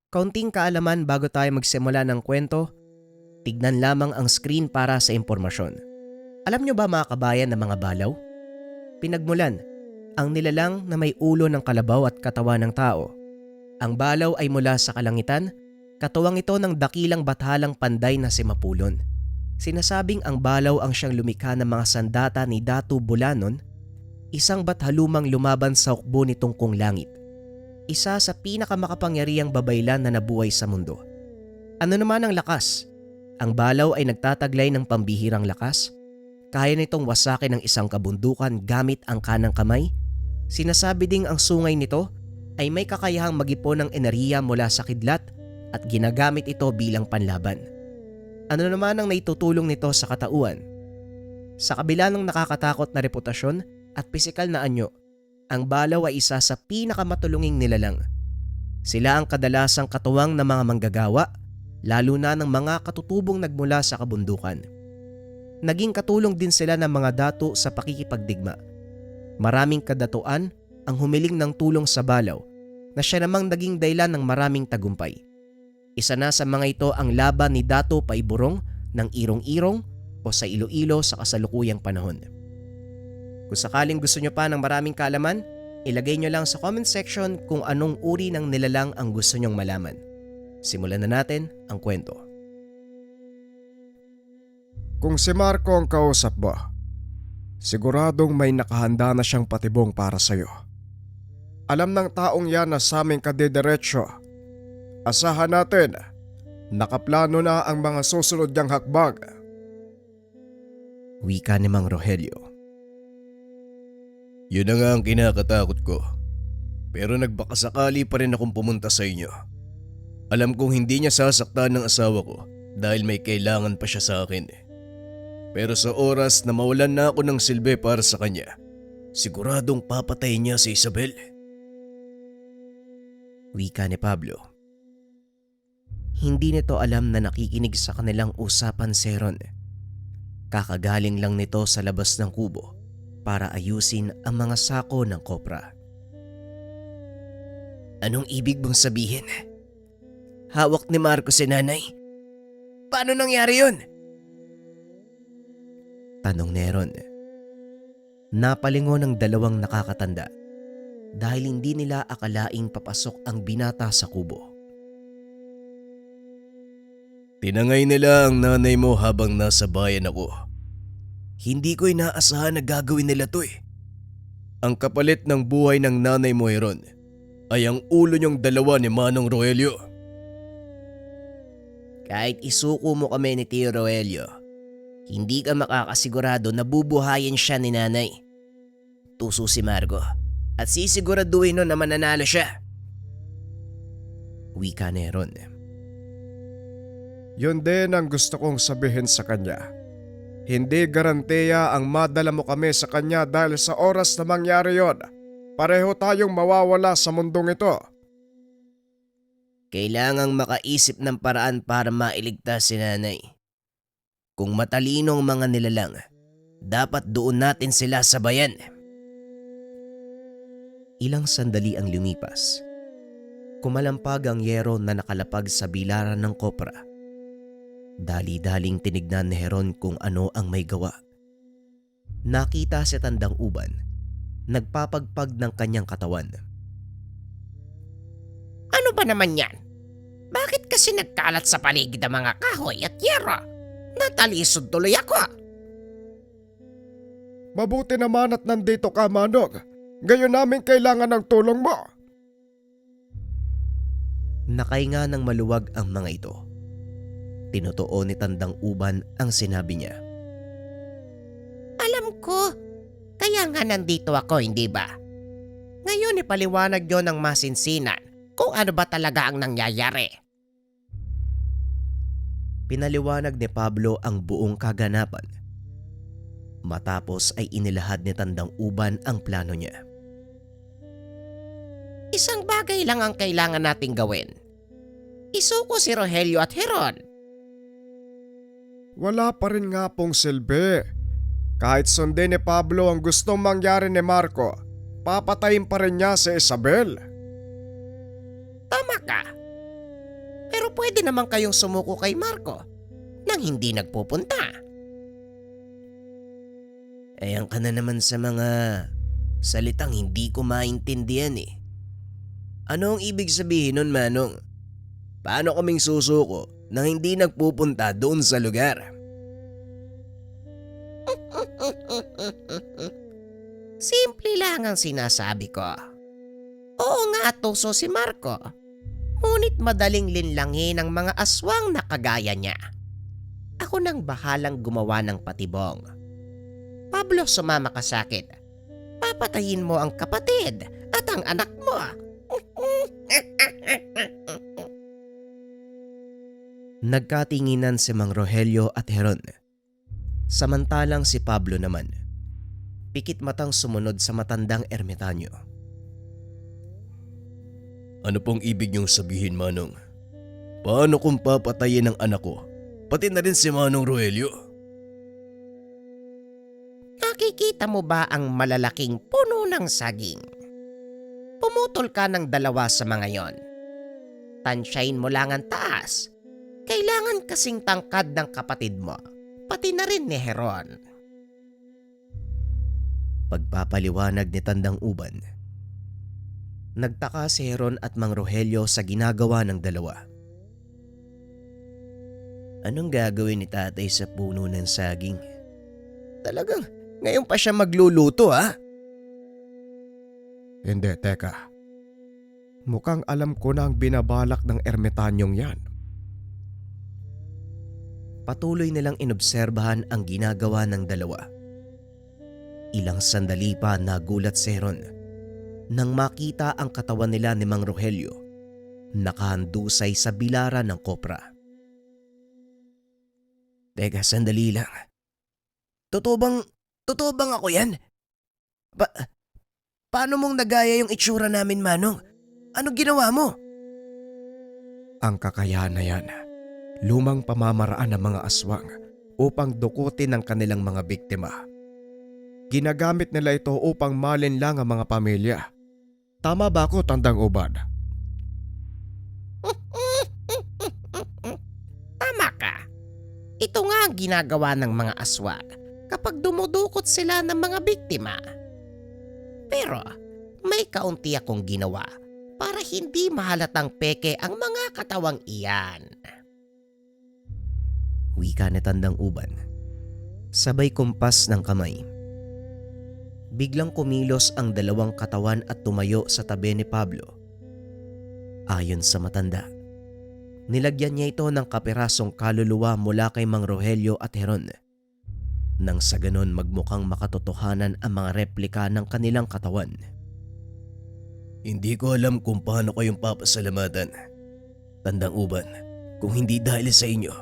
Kaunting kaalaman bago tayo magsimula ng kwento, tignan lamang ang screen para sa impormasyon. Alam nyo ba mga kabayan na mga balaw? Pinagmulan, ang nilalang na may ulo ng kalabaw at katawan ng tao. Ang balaw ay mula sa kalangitan, katuwang ito ng dakilang bathalang panday na si Mapulon. Sinasabing ang balaw ang siyang lumikha ng mga sandata ni Datu Bulanon, isang bathalumang lumaban sa hukbo nitong kung langit. Isa sa pinakamakapangyarihang babaylan na nabuhay sa mundo. Ano naman ang lakas? Ang balaw ay nagtataglay ng pambihirang lakas. Kaya nitong wasakin ng isang kabundukan gamit ang kanang kamay. Sinasabi ding ang sungay nito ay may kakayahang mag-ipon ng enerhiya mula sa kidlat at ginagamit ito bilang panlaban. Ano naman ang naitutulong nito sa katauhan? Sa kabila ng nakakatakot na reputasyon at pisikal na anyo, ang balaw ay isa sa pinakamatulunging nilalang. Sila ang kadalasang katuwang ng mga manggagawa, lalo na ng mga katutubong nagmula sa kabundukan. Naging katulong din sila ng mga datu sa pakikipagdigma. Maraming kadatuan ang humiling ng tulong sa balaw na siya namang naging dahilan ng maraming tagumpay. Isa na sa mga ito ang laban ni Datu Paiburong ng Irong-Irong o sa Iloilo sa kasalukuyang panahon. Kung sakaling gusto nyo pa ng maraming kaalaman, ilagay nyo lang sa comment section kung anong uri ng nilalang ang gusto nyong malaman. Simulan na natin ang kwento. Kung si Marco ang kausap mo, siguradong may nakahanda na siyang patibong para sa'yo. Alam ng taong yan na sa aming kadederetsyo. Asahan natin, nakaplano na ang mga susunod niyang hakbang. Wika ni Mang Rogelio. Yun na nga ang kinakatakot ko. Pero nagbakasakali pa rin akong pumunta sa inyo. Alam kong hindi niya sasaktan ng asawa ko dahil may kailangan pa siya sa akin. Pero sa oras na mawalan na ako ng silbi para sa kanya, siguradong papatayin niya si Isabel. Wika ni Pablo. Hindi nito alam na nakikinig sa kanilang usapan si Ron. Kakagaling lang nito sa labas ng kubo para ayusin ang mga sako ng kopra. Anong ibig mong sabihin? Hawak ni Marco si nanay? Paano nangyari yun? Tanong ni Ron. Napalingon ng dalawang nakakatanda dahil hindi nila akalaing papasok ang binata sa kubo. Tinangay nila ang nanay mo habang nasa bayan ako. Hindi ko inaasahan na gagawin nila to eh. Ang kapalit ng buhay ng nanay mo, Heron, ay ang ulo niyong dalawa ni Manong Rogelio. Kahit isuko mo kami ni Tio Rogelio, hindi ka makakasigurado na bubuhayin siya ni nanay. Tuso si Marco at sisiguraduhin nun na mananalo siya. Wika ni Heron. Yun din ang gusto kong sabihin sa kanya. Hindi garantiya ang madala mo kami sa kanya dahil sa oras na mangyari yon, pareho tayong mawawala sa mundong ito. Kailangang makaisip ng paraan para mailigtas si nanay. Kung matalinong mga nilalang, dapat doon natin sila sabayan. Ilang sandali ang lumipas. Kumalampag ang yero na nakalapag sa bilaran ng kopra. Dali-daling tinignan ni Heron kung ano ang may gawa. Nakita si Tandang Uban, nagpapagpag ng kanyang katawan. Ano ba naman yan? Bakit kasi nagkalat sa paligid ang mga kahoy at yero? Natalisod tuloy ako. Mabuti naman at nandito ka, Manong. Ngayon namin kailangan ng tulong mo. Nakahinga ng maluwag ang mga ito. Tinutuon ni Tandang Uban ang sinabi niya. Alam ko. Kaya nga nandito ako, hindi ba? Ngayon ipaliwanag nyo ng masinsinan kung ano ba talaga ang nangyayari. Pinaliwanag ni Pablo ang buong kaganapan. Matapos ay inilahad ni Tandang Uban ang plano niya. Isang bagay lang ang kailangan nating gawin. Isuko si Rogelio at Heron. Wala pa rin nga pong silbi. Kahit sundin ni Pablo ang gustong mangyari ni Marco, papatayin pa rin niya si Isabel. Tama ka. Pero pwede naman kayong sumuko kay Marco nang hindi nagpupunta. Ayan ka na naman sa mga salitang hindi ko maintindihan eh. Ano ang ibig sabihin nun, Manong? Paano kaming susuko nang hindi nagpupunta doon sa lugar? Simple lang ang sinasabi ko. Oo nga, tuso si Marco. Ngunit madaling linlangin ang mga aswang na kagaya niya. Ako nang bahalang gumawa ng patibong. Pablo, sumama ka sa akin. Papatayin mo ang kapatid at ang anak mo. Nagkatinginan si Mang Rogelio at Heron. Samantalang si Pablo naman, pikit matang sumunod sa matandang ermitanyo. Ano pong ibig niyong sabihin, Manong? Paano kung papatayin ang anak ko? Pati na rin si Manong Rogelio? Nakikita mo ba ang malalaking puno ng saging? Pumutol ka ng dalawa sa mga yon. Tansyahin mo lang ang taas. Kailangan kasing tangkad ng kapatid mo, pati na rin ni Heron. Pagpapaliwanag ni Tandang Uban. Nagtaka si Heron at Mang Rogelio sa ginagawa ng dalawa. Anong gagawin ni tatay sa puno ng saging? Talagang ngayon pa siya magluluto, ha? Hindi, teka. Mukhang alam ko na ang binabalak ng ermitanyong yan. Patuloy nilang inobserbahan ang ginagawa ng dalawa. Ilang sandali pa nagulat si Heron nang makita ang katawan nila ni Mang Rogelio nakahandusay sa bilaran ng kopra. Teka, sandali lang. Totoo bang ako yan? Paano mong nagaya yung itsura namin, Manong? Anong ginawa mo? Ang kakayahan na yan, lumang pamamaraan ng mga aswang upang dukutin ang kanilang mga biktima. Ginagamit nila ito upang malinlang ang mga pamilya. Tama ba ako, Tandang Uban? Tama ka. Ito nga ang ginagawa ng mga aswang kapag dumudukot sila ng mga biktima. Pero may kaunti akong ginawa para hindi mahalatang peke ang mga katawang iyan. Wika ni Tandang Uban. Sabay kumpas ng kamay. Biglang kumilos ang dalawang katawan at tumayo sa tabi ni Pablo. Ayon sa matanda, nilagyan niya ito ng kapirasong kaluluwa mula kay Mang Rogelio at Heron. Nang sa ganon magmukhang makatotohanan ang mga replika ng kanilang katawan. Hindi ko alam kung paano kayong papasalamatan. Tandang Uban, kung hindi dahil sa inyo,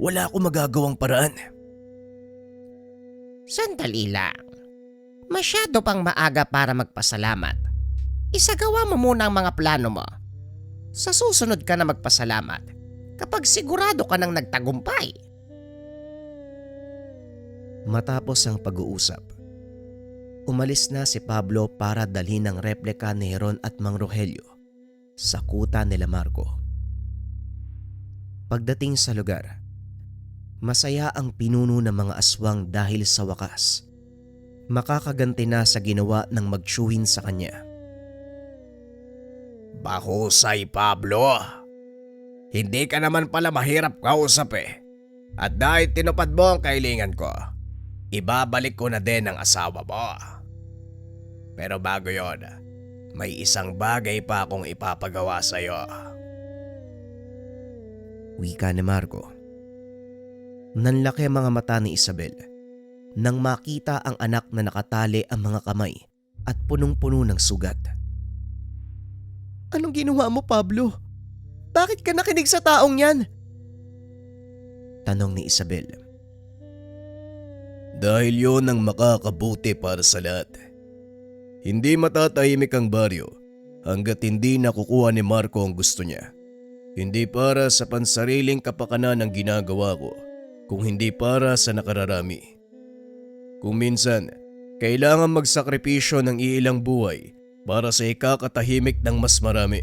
wala akong magagawang paraan. Sandali lang. Masyado pang maaga para magpasalamat. Isagawa mo muna ang mga plano mo. Sa susunod ka na magpasalamat kapag sigurado ka nang nagtagumpay. Matapos ang pag-uusap, umalis na si Pablo para dalhin ang replika ni Heron at Mang Rogelio sa kuta nila Marco. Pagdating sa lugar, masaya ang pinuno ng mga aswang dahil sa wakas, makakaganti na sa ginawa ng magtsuhin sa kanya. Bahusay, Pablo. Hindi ka naman pala mahirap kausap eh. At dahil tinupad mo ang kailangan ko, ibabalik ko na din ang asawa mo. Pero bago yon, may isang bagay pa akong ipapagawa sa'yo. Wika ni Marco. Nanlaki ang mga mata ni Isabel nang makita ang anak na nakatali ang mga kamay at punong-puno ng sugat. Anong ginawa mo, Pablo? Bakit ka nakinig sa taong yan? Tanong ni Isabel. Dahil yon ang makakabuti para sa lahat. Hindi matatahimik ang baryo hanggat hindi nakukuha ni Marco ang gusto niya. Hindi para sa pansariling kapakanan ang ginagawa ko, kung hindi para sa nakararami. Kung minsan, kailangan magsakripisyo ng iilang buhay para sa ikakatahimik ng mas marami.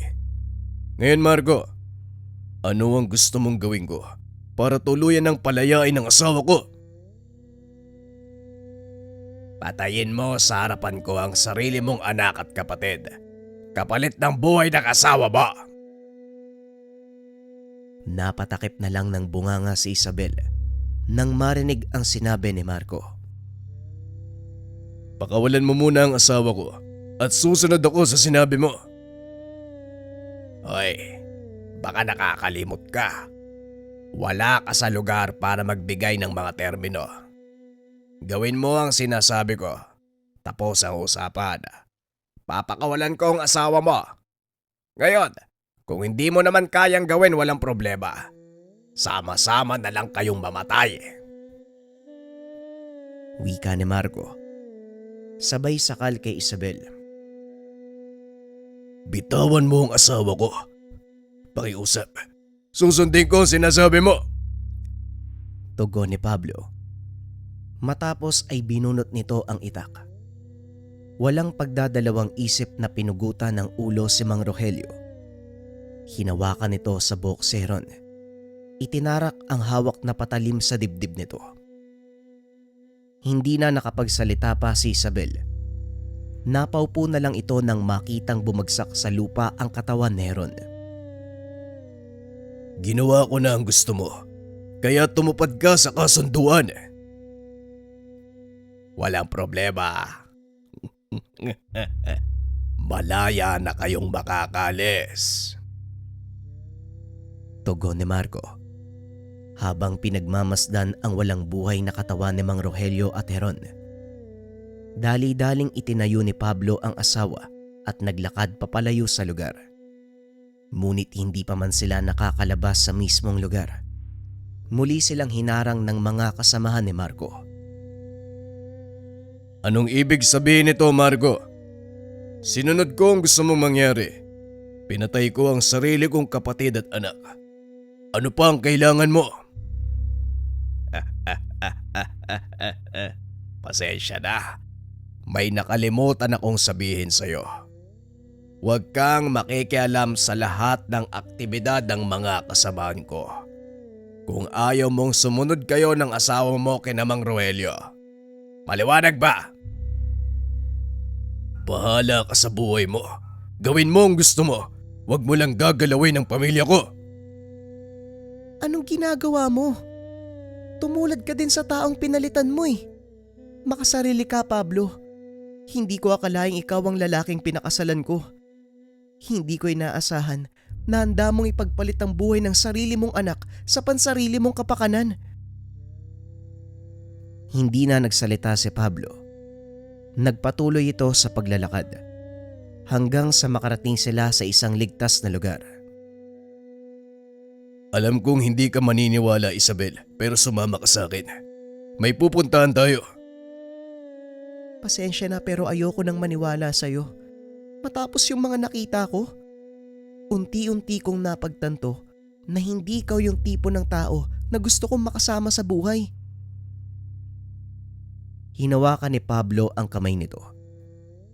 Ngayon, Marco, Ano ang gusto mong gawin ko para tuluyan ng palayain ng asawa ko? Patayin mo sa harapan ko ang sarili mong anak at kapatid. Kapalit ng buhay ng asawa mo. Napatakip na lang ng bunganga si Isabel nang marinig ang sinabi ni Marco. Pakawalan mo muna ang asawa ko at susunod ako sa sinabi mo. Hoy, baka nakakalimot ka. Wala ka sa lugar para magbigay ng mga termino. Gawin mo ang sinasabi ko. Tapos ang usapan. Papakawalan ko ang asawa mo. Ngayon, kung hindi mo naman kayang gawin, walang problema. Sama-sama na lang kayong mamatay. Wika ni Marco. Sabay sakal kay Isabel. Bitawan mo ang asawa ko. Pakiusap. Susundin ko ang sinasabi mo. Tugon ni Pablo. Matapos ay binunot nito ang itak. Walang pagdadalawang isip na pinugutan ng ulo si Mang Rogelio. Hinawakan nito sa bokseron. Itinarak ang hawak na patalim sa dibdib nito. Hindi na nakapagsalita pa si Isabel. Napaupo na lang ito nang makitang bumagsak sa lupa ang katawan ni Heron. Ginawa ko na ang gusto mo. Kaya tumupad ka sa kasunduan. Walang problema. Malaya na kayong makakalis. Tugon ni Marco. Habang pinagmamasdan ang walang buhay na katawan ni Mang Rogelio at Heron. Dali-daling itinayo ni Pablo ang asawa at naglakad papalayo sa lugar. Ngunit hindi pa man sila nakakalabas sa mismong lugar. Muli silang hinarang ng mga kasamahan ni Marco. Anong ibig sabihin nito, Marco? Sinunod ko ang gusto mong mangyari. Pinatay ko ang sarili kong kapatid at anak. Ano pa ang kailangan mo? Pasensya na. May nakalimutan akong sabihin sa'yo. Huwag kang makikialam sa lahat ng aktibidad ng mga kasamahan ko. Kung ayaw mong sumunod kayo ng asawa mo kina Mang Rogelio. Maliwanag ba? Bahala ka sa buhay mo. Gawin mo ang gusto mo. Huwag mo lang gagalawin ang pamilya ko. Anong ginagawa mo? Tumulad ka din sa taong pinalitan mo eh. Makasarili ka, Pablo. Hindi ko akalaing ikaw ang lalaking pinakasalan ko. Hindi ko inaasahan na handa mong ipagpalit ang buhay ng sarili mong anak sa pansarili mong kapakanan. Hindi na nagsalita si Pablo. Nagpatuloy ito sa paglalakad hanggang sa makarating sila sa isang ligtas na lugar. Alam kong hindi ka maniniwala, Isabel, pero sumama ka sa akin. May pupuntahan tayo. Pasensya na pero ayoko nang maniwala sa'yo. Matapos yung mga nakita ko, unti-unti kong napagtanto na hindi ikaw yung tipo ng tao na gusto kong makasama sa buhay. Hinawakan ni Pablo ang kamay nito.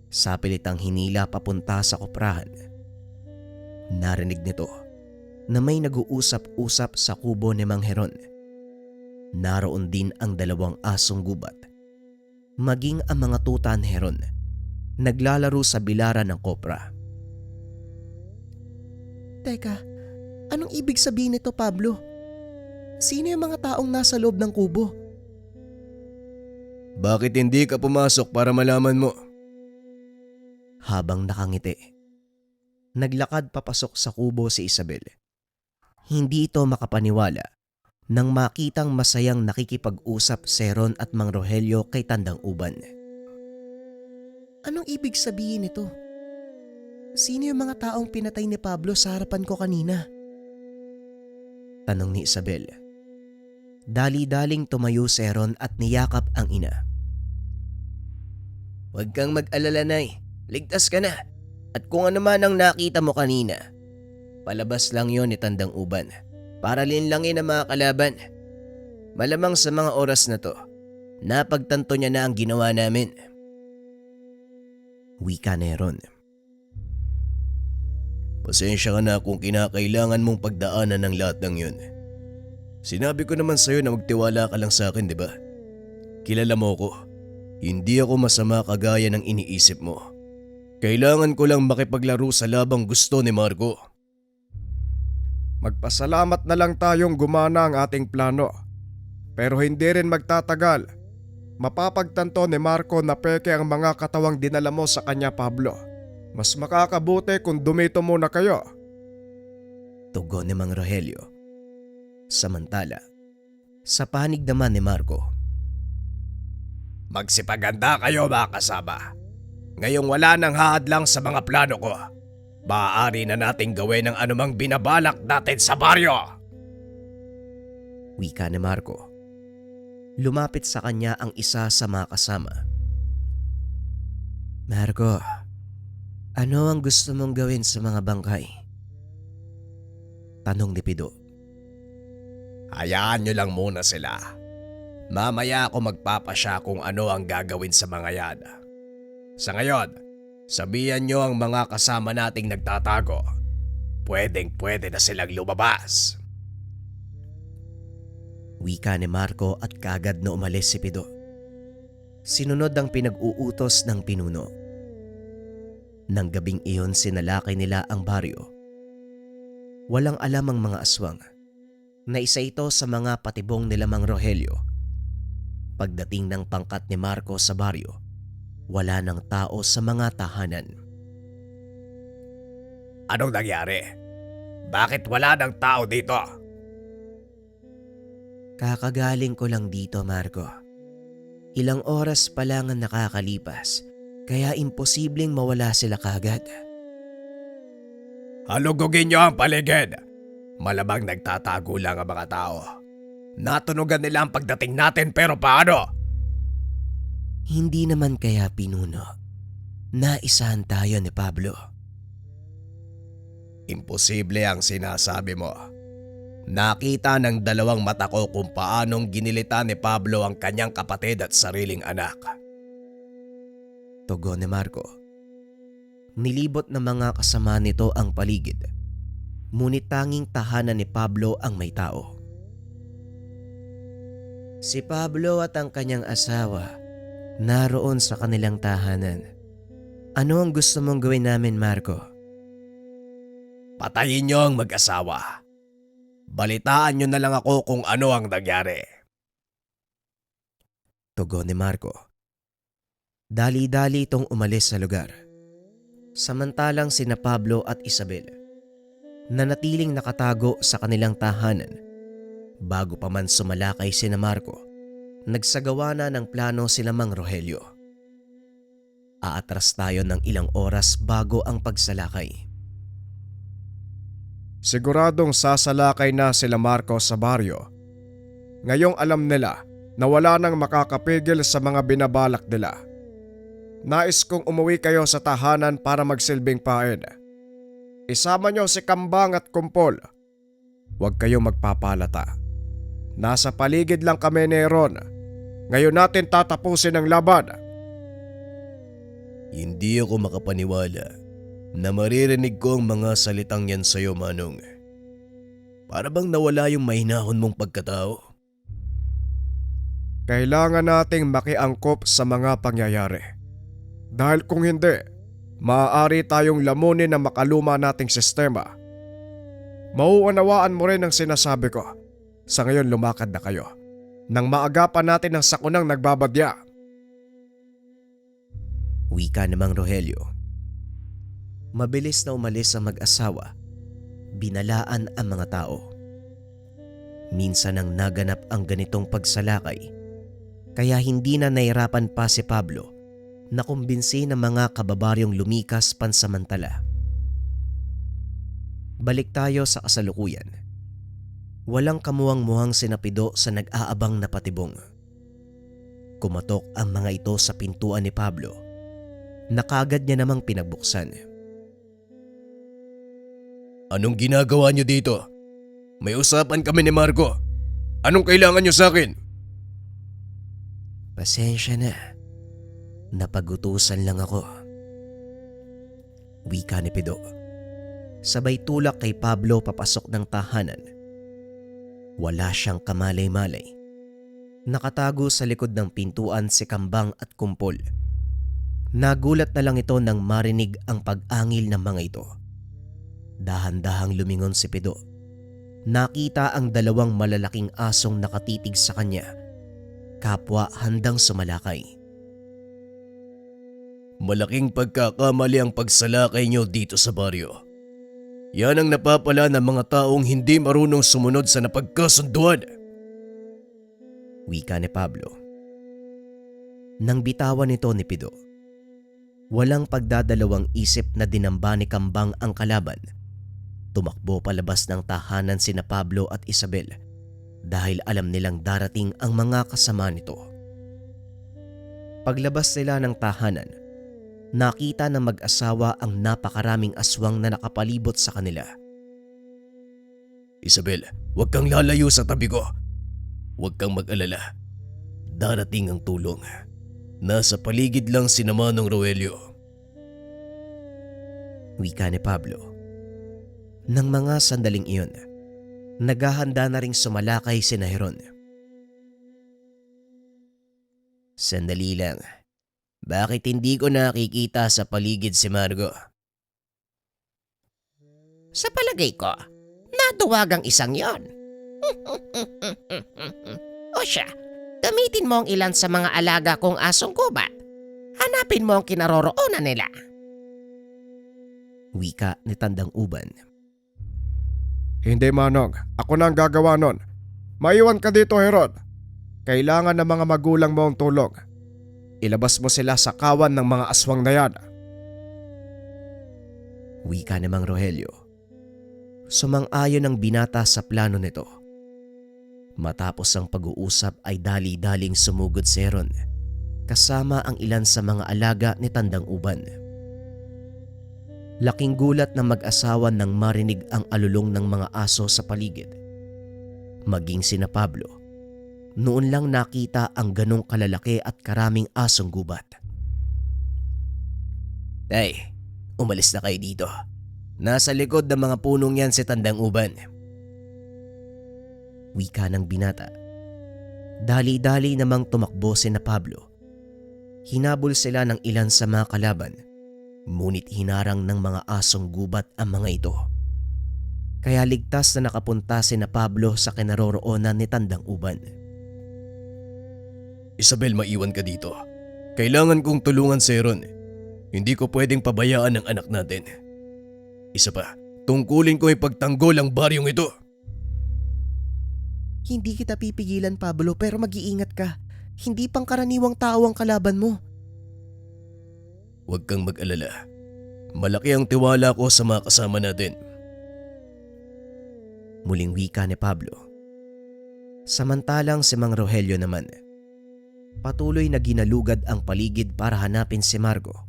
Sapilitang hinila papunta sa koprahan. Narinig nito na may nag-uusap-usap sa kubo ni Mang Heron. Naroon din ang dalawang asong gubat. Maging ang mga tuta ni Heron. Naglalaro sa bilaran ng kopra. Teka, anong ibig sabihin nito, Pablo? Sino yung mga taong nasa loob ng kubo? Bakit hindi ka pumasok para malaman mo? Habang nakangiti, naglakad papasok sa kubo si Isabel. Hindi ito makapaniwala nang makitang masayang nakikipag-usap si Heron at Mang Rogelio kay Tandang Uban. Anong ibig sabihin nito? Sino yung mga taong pinatay ni Pablo sa harapan ko kanina? Tanong ni Isabel. Dali-daling tumayo si Heron at niyakap ang ina. Huwag kang mag-alala, Nay. Ligtas ka na. At kung ano man ang nakita mo kanina, palabas lang yon ni Tandang Uban para linlangin ang mga kalaban. Malamang sa mga oras na to, napagtanto niya na ang ginawa namin. Wika ni Heron. Pasensya ka na kung kinakailangan mong pagdaanan ng lahat ng yun. Sinabi ko naman sa'yo na magtiwala ka lang sa akin, di ba? Kilala mo ko. Hindi ako masama kagaya ng iniisip mo. Kailangan ko lang makipaglaro sa labang gusto ni Marco. Magpasalamat na lang tayong gumana ang ating plano. Pero hindi rin magtatagal. Mapapagtanto ni Marco na peke ang mga katawang dinala mo sa kanya, Pablo. Mas makakabuti kung dumito muna kayo. Tugon ni Mang Rogelio. Samantala, sa panig naman ni Marco. Magsipaganda kayo mga kasama. Ngayong wala nang hahadlang sa mga plano ko, maaari na nating gawin ang anumang binabalak natin sa baryo. Wika ni Marco. Lumapit sa kanya ang isa sa mga kasama. Marco, ano ang gusto mong gawin sa mga bangkay? Tanong ni Pido. Hayaan nyo lang muna sila. Mamaya ako magpapasya kung ano ang gagawin sa mga yan. Sa ngayon, sabihan nyo ang mga kasama nating nagtatago. Pwedeng-pwede na silang lumabas. Wika ni Marco at kagad na umalis si Pido. Sinunod ang pinag-uutos ng pinuno. Nang gabing iyon sinalakay nila ang baryo. Walang alam ang mga aswang na isa ito sa mga patibong nila Mang Rogelio. Pagdating ng pangkat ni Marco sa baryo, wala ng tao sa mga tahanan. Anong nangyari? Bakit wala ng tao dito? Kakagaling ko lang dito, Marco. Ilang oras pa lang ang nakakalipas, kaya imposibleng mawala sila kagad. Halugugin nyo ang paligid. Malamang nagtatago lang ang mga tao. Natunugan nila ang pagdating natin pero paano? Hindi naman kaya pinuno. Naisahan tayo ni Pablo. Imposible ang sinasabi mo. Nakita ng dalawang mata ko kung paanong ginilitan ni Pablo ang kanyang kapatid at sariling anak. Tugon ni Marco. Nilibot ng mga kasama nito ang paligid. Ngunit tanging tahanan ni Pablo ang may tao. Si Pablo at ang kanyang asawa naroon sa kanilang tahanan. Ano ang gusto mong gawin namin, Marco? Patayin niyo ang mag-asawa. Balitaan niyo na lang ako kung ano ang nangyari. Tugon ni Marco. Dali-dali itong umalis sa lugar. Samantalang sina Pablo at Isabel nanatiling nakatago sa kanilang tahanan. Bago pa man sumalakay sina Marco, nagsagawa na ng plano sila Mang Rogelio. Aatras tayo ng ilang oras bago ang pagsalakay. Siguradong sasalakay na sila Marco sa baryo. Ngayong alam nila na wala nang makakapigil sa mga binabalak nila. Nais kong umuwi kayo sa tahanan para magsilbing pain. Isama nyo si Kambang at Kumpol. Huwag kayong magpapalata. Nasa paligid lang kami ni Ron. Ngayon natin tatapusin ang laban. Hindi ako makapaniwala na maririnig ko ang mga salitang yan sa'yo, Manong. Para bang nawala yung mahinahon mong pagkatao? Kailangan nating makiangkop sa mga pangyayari. Dahil kung hindi, maaari tayong lamunin ang makaluma nating sistema. Mauunawaan mo rin ang sinasabi ko. Sa ngayon lumakad na kayo. Nang maagapan natin ang sakunang nagbabadya. Wika ni Mang Rogelio. Mabilis na umalis ang mag-asawa. Binalaan ang mga tao. Minsan nang naganap ang ganitong pagsalakay, kaya hindi na nahirapan pa si Pablo na kumbinsi ng mga kababaryong lumikas pansamantala. Balik tayo sa kasalukuyan. Walang kamuwang-muwang sinapido sa nag-aabang na patibong. Kumatok ang mga ito sa pintuan ni Pablo na kagad niya namang pinagbuksan. Anong ginagawa niyo dito? May usapan kami ni Marco. Anong kailangan niyo sa akin? Pasensya na. Napagutusan lang ako. Wika ni Pido. Sabay tulak kay Pablo papasok ng tahanan. Wala siyang kamalay-malay. Nakatago sa likod ng pintuan si Kambang at Kumpol. Nagulat na lang ito nang marinig ang pag-angil ng mga ito. Dahan-dahang lumingon si Pido. Nakita ang dalawang malalaking asong nakatitig sa kanya. Kapwa handang sumalakay. Malaking pagkakamali ang pagsalakay niyo dito sa baryo. Yan ang napapala ng mga taong hindi marunong sumunod sa napagkasunduan. Wika ni Pablo. Nang bitawan nito ni Pido, walang pagdadalawang isip na dinamba ni Kambang ang kalaban. Tumakbo palabas ng tahanan sina Pablo at Isabel dahil alam nilang darating ang mga kasama nito. Paglabas nila ng tahanan, nakita ng mag-asawa ang napakaraming aswang na nakapalibot sa kanila. Isabel, huwag kang lalayo sa tabi ko. Huwag kang mag-alala. Darating ang tulong. Nasa paligid lang si Manong Roelio. Wika ni Pablo. Nang mga sandaling iyon, naghahanda na ring sumalakay si Heron. Sandali lang. Bakit hindi ko nakikita sa paligid si Margo? Sa palagay ko, naduwag ang isang yon. O siya, gamitin mo ang ilan sa mga alaga kong asong gubat. Hanapin mo ang kinaroroonan nila. Wika ni Tandang Uban. Hindi Manong, ako na ang gagawa nun. Maiwan ka dito Herod. Kailangan ng mga magulang mo ang tulong. Ilabas mo sila sa kawan ng mga aswang na yan. Wika ni Mang Rogelio. Sumang-ayon ang binata sa plano nito. Matapos ang pag-uusap ay dali-daling sumugod si Heron kasama ang ilan sa mga alaga ni Tandang Uban. Laking gulat ng mag-asawa nang marinig ang alulong ng mga aso sa paligid. Maging sina Pablo, noon lang nakita ang ganong kalalaki at karaming asong gubat. Tay, umalis na kayo dito. Nasa likod ng mga punong yan si Tandang Uban. Wika ng binata. Dali-dali namang tumakbo sina Pablo. Hinabol sila ng ilan sa mga kalaban. Ngunit hinarang ng mga asong gubat ang mga ito. Kaya ligtas na nakapunta sina Pablo sa kinaroroonan ni Tandang Uban. Isabel, maiwan ka dito. Kailangan kong tulungan si Heron. Hindi ko pwedeng pabayaan ang anak natin. Isa pa, tungkulin ko ipagtanggol ang baryong ito. Hindi kita pipigilan, Pablo, pero mag-iingat ka. Hindi pangkaraniwang tao ang kalaban mo. Huwag kang mag-alala. Malaki ang tiwala ko sa mga kasama natin. Muling wika ni Pablo. Samantalang si Mang Rogelio naman, patuloy na ginalugad ang paligid para hanapin si Margo.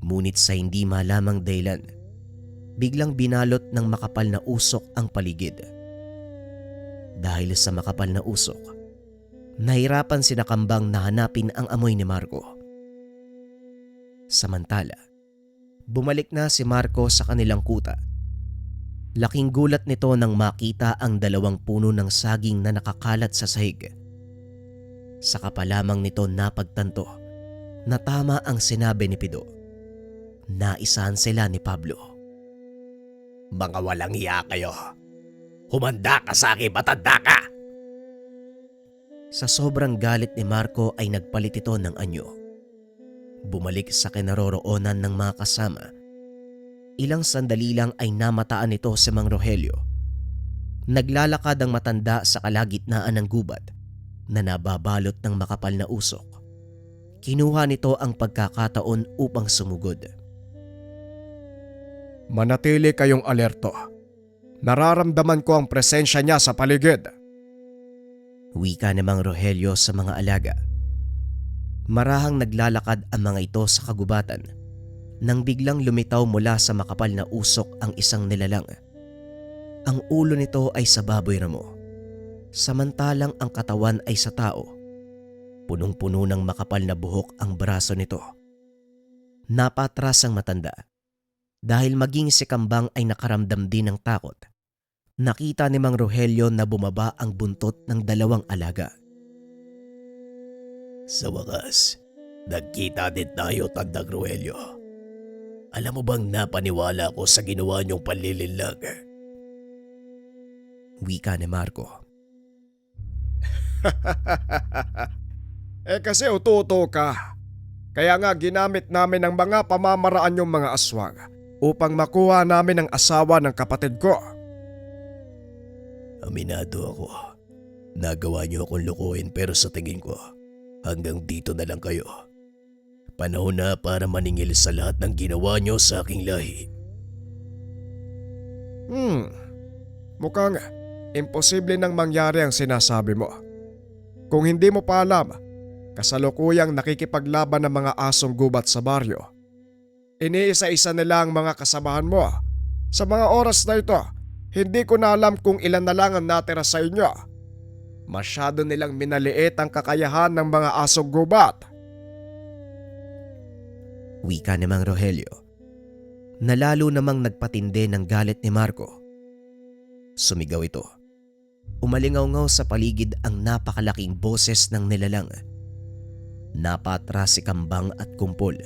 Ngunit sa hindi malamang dahilan, biglang binalot ng makapal na usok ang paligid. Dahil sa makapal na usok, nahirapan sina Kambang na hanapin ang amoy ni Margo. Samantala, bumalik na si Marco sa kanilang kuta. Laking gulat nito nang makita ang dalawang puno ng saging na nakakalat sa sahig. Saka pa lamang nito napagtanto na tama ang sinabi ni Pido. Naisahan sila ni Pablo. Mga walang hiya kayo. Humanda ka sa akin, matanda ka! Sa sobrang galit ni Marco ay nagpalit ito ng anyo. Bumalik sa kinaroroonan ng mga kasama. Ilang sandali lang ay namataan nito si Mang Rogelio. Naglalakad ang matanda sa kalagitnaan ng gubat na nababalot ng makapal na usok. Kinuha nito ang pagkakataon upang sumugod. Manatili kayong alerto. Nararamdaman ko ang presensya niya sa paligid. Wika ni Mang Rogelio sa mga alaga. Marahang naglalakad ang mga ito sa kagubatan nang biglang lumitaw mula sa makapal na usok ang isang nilalang. Ang ulo nito ay sa baboy ramo, samantalang ang katawan ay sa tao. Punong-puno ng makapal na buhok ang braso nito. Napatras ang matanda. Dahil maging si Kambang ay nakaramdam din ng takot, nakita ni Mang Rogelio na bumaba ang buntot ng dalawang alaga. Sa wakas, nagkita din tayo, Tandang Rogelio. Alam mo bang napaniwala ko sa ginawa niyong panlilinlang? Wika ni Marco. Kasi ututo ka. Kaya nga ginamit namin ang mga pamamaraan yung mga aswang upang makuha namin ang asawa ng kapatid ko. Aminado ako. Nagawa niyo akong lukuhin pero sa tingin ko, hanggang dito na lang kayo. Panahon na para maningil sa lahat ng ginawa niyo sa aking lahi. Mukhang imposible nang mangyari ang sinasabi mo. Kung hindi mo pa alam, kasalukuyang nakikipaglaban ng mga asong gubat sa baryo. Iniisa-isa nila ang mga kasamahan mo. Sa mga oras na ito, hindi ko na alam kung ilan na lang ang natira sa inyo. Masyado nilang minaliit ang kakayahan ng mga asong gubat. Wika ni Mang Rogelio, na lalo namang nagpatindi ng galit ni Marco. Sumigaw ito. Umalingaw-ngaw sa paligid ang napakalaking boses ng nilalang. Napatras si Kambang at Kumpol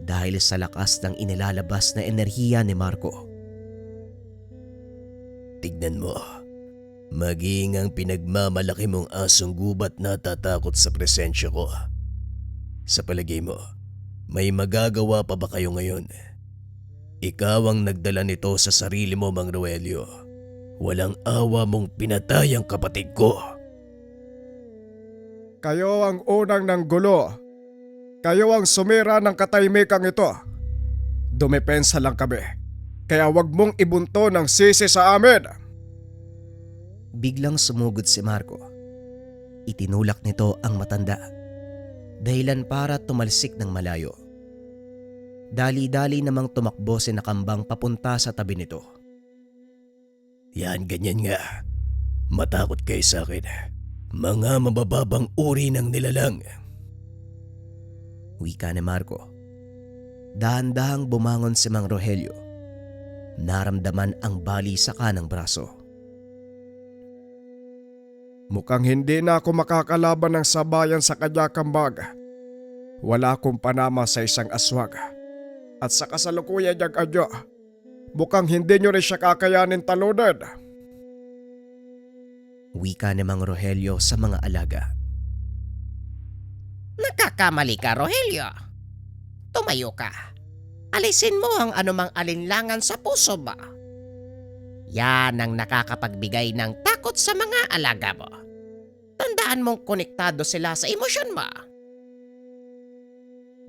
dahil sa lakas ng inilalabas na enerhiya ni Marco. Tignan mo, maging ang pinagmamalaki mong asong gubat natatakot sa presensya ko. Sa palagay mo, may magagawa pa ba kayo ngayon? Ikaw ang nagdala nito sa sarili mo, Mang Rogelio. Walang awa mong pinatay ang kapatid ko. Kayo ang unang ng gulo. Kayo ang sumira ng katahimikang ito. Dumepensa lang kami. Kaya wag mong ibunto ng sisi sa amin. Biglang sumugod si Marco. Itinulak nito ang matanda. Dahilan para tumalsik ng malayo. Dali-dali namang tumakbo si Kambang papunta sa tabi nito. Yan, ganyan nga. Matakot kayo sa akin. Mga mabababang uri ng nilalang. Wika ni Marco. Dahan-dahang bumangon si Mang Rogelio. Naramdaman ang bali sa kanang braso. Mukhang hindi na ako makakalaban ng sabayan sa kanya, Kambang. Wala akong panama sa isang aswang. At sa kasalukuyan niyang anyo, mukhang hindi niyo rin siya kakayanin talunin. Wika ni Mang Rogelio sa mga alaga. Nagkakamali ka, Rogelio. Tumayo ka. Alisin mo ang anumang alinlangan sa puso mo. Yan ang nakakapagbigay ng takot sa mga alaga mo. Tandaan mong konektado sila sa emosyon mo.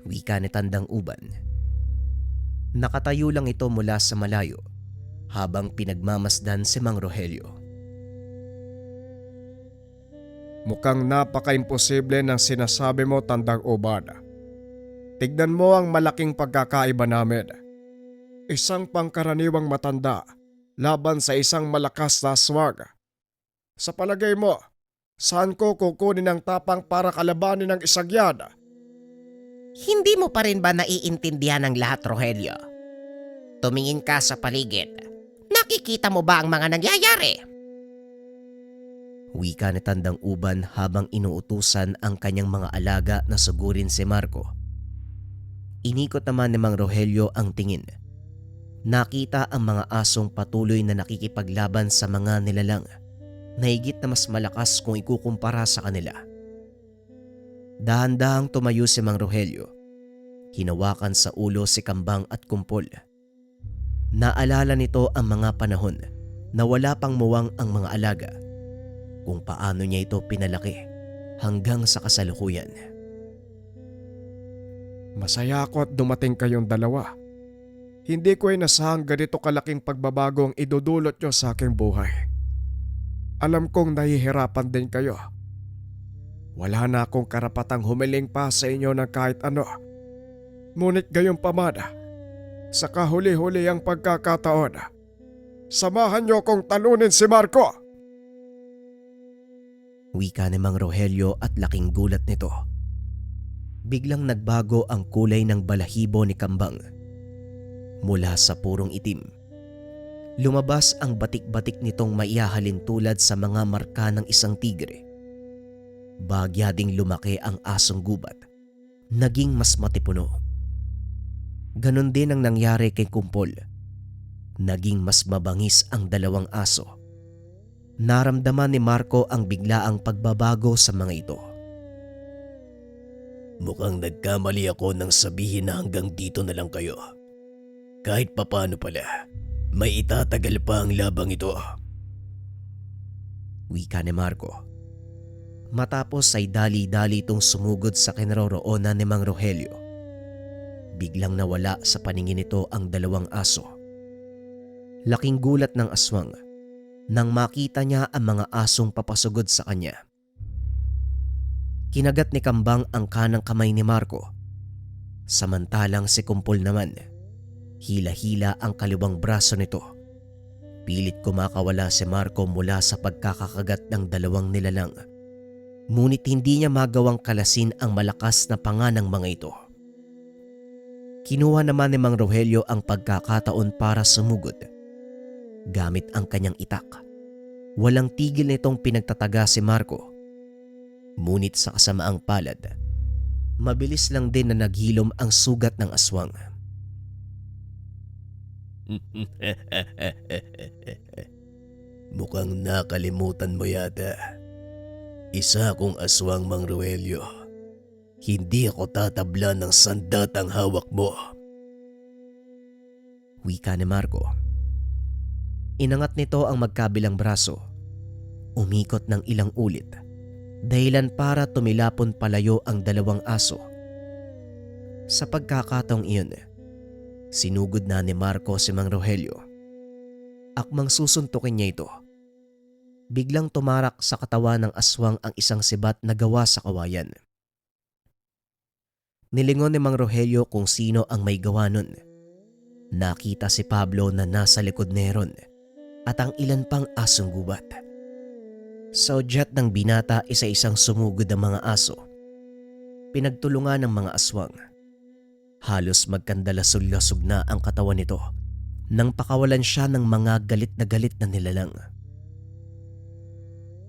Wika ni Tandang Uban. Nakatayo lang ito mula sa malayo habang pinagmamasdan si Mang Rogelio. Mukhang napaka-imposible ng sinasabi mo, Tandang Uban. Tignan mo ang malaking pagkakaiba namin. Isang pangkaraniwang matanda laban sa isang malakas na aswang. Sa palagay mo, saan ko kukunin ang tapang para kalabanin ang isang yan? Hindi mo pa rin ba naiintindihan ang lahat, Rogelio? Tumingin ka sa paligid. Nakikita mo ba ang mga nangyayari? Wika ni Tandang Uban habang inuutusan ang kanyang mga alaga na sugurin si Marco. Inikot naman ni Mang Rogelio ang tingin. Nakita ang mga asong patuloy na nakikipaglaban sa mga nilalang na higit na mas malakas kung ikukumpara sa kanila. Dahan-dahang tumayo si Mang Rogelio. Hinawakan sa ulo si Kambang at Kumpol. Naalala nito ang mga panahon na wala pang muwang ang mga alaga, kung paano niya ito pinalaki hanggang sa kasalukuyan. Masaya ako at dumating kayong dalawa. Hindi ko inasahang ganito kalaking pagbabago ang idudulot nyo sa aking buhay. Alam kong nahihirapan din kayo. Wala na akong karapatang humiling pa sa inyo ng kahit ano. Ngunit gayong pamana, sa kahuli-huli ang pagkakataon, samahan nyo kong talunin si Marco. Wika ni Mang Rogelio at laking gulat nito. Biglang nagbago ang kulay ng balahibo ni Kambang. Mula sa purong itim, lumabas ang batik-batik nitong maihahalin tulad sa mga marka ng isang tigre. Bagya ding lumaki ang asong gubat, naging mas matipuno. Ganon din ang nangyari kay Kumpol. Naging mas mabangis ang dalawang aso. Naramdaman ni Marco ang biglaang pagbabago sa mga ito. Mukhang nagkamali ako nang sabihin na hanggang dito na lang kayo. Kahit papano pala, may itatagal pa ang labang ito. Wika ni Marco. Matapos ay dali-dali itong sumugod sa kinaroroonan ni Mang Rogelio. Biglang nawala sa paningin nito ang dalawang aso. Laking gulat ng aswang nang makita niya ang mga asong papasugod sa kanya. Kinagat ni Kambang ang kanang kamay ni Marco. Samantalang si Kumpol naman, hila-hila ang kaliwang braso nito. Pilit kumakawala si Marco mula sa pagkakakagat ng dalawang nilalang. Ngunit hindi niya magawang kalasin ang malakas na panga ng mga ito. Kinuha naman ni Mang Rogelio ang pagkakataon para sumugod. Gamit ang kanyang itak, walang tigil nitong pinagtataga si Marco. Ngunit sa kasamaang palad, mabilis lang din na naghilom ang sugat ng aswang. Mukhang nakalimutan mo yata. Isa akong aswang, Mang Rogelio. Hindi ako tatabla ng sandatang hawak mo. Wika ni Marco. Inangat nito ang magkabilang braso. Umikot ng ilang ulit, dahilan para tumilapon palayo ang dalawang aso. Sa pagkakataong iyon, sinugod na ni Marco si Mang Rogelio. Akmang susuntukin niya ito. Biglang tumarak sa katawan ng aswang ang isang sibat na gawa sa kawayan. Nilingon ni Mang Rogelio kung sino ang may gawa nun. Nakita si Pablo na nasa likod neron at ang ilan pang asong gubat. Sa udyat ng binata, isa-isang sumugod ang mga aso. Pinagtulungan ng mga aswang. Halos magkandalasog-lasog na ang katawan nito nang pakawalan siya ng mga galit na nilalang.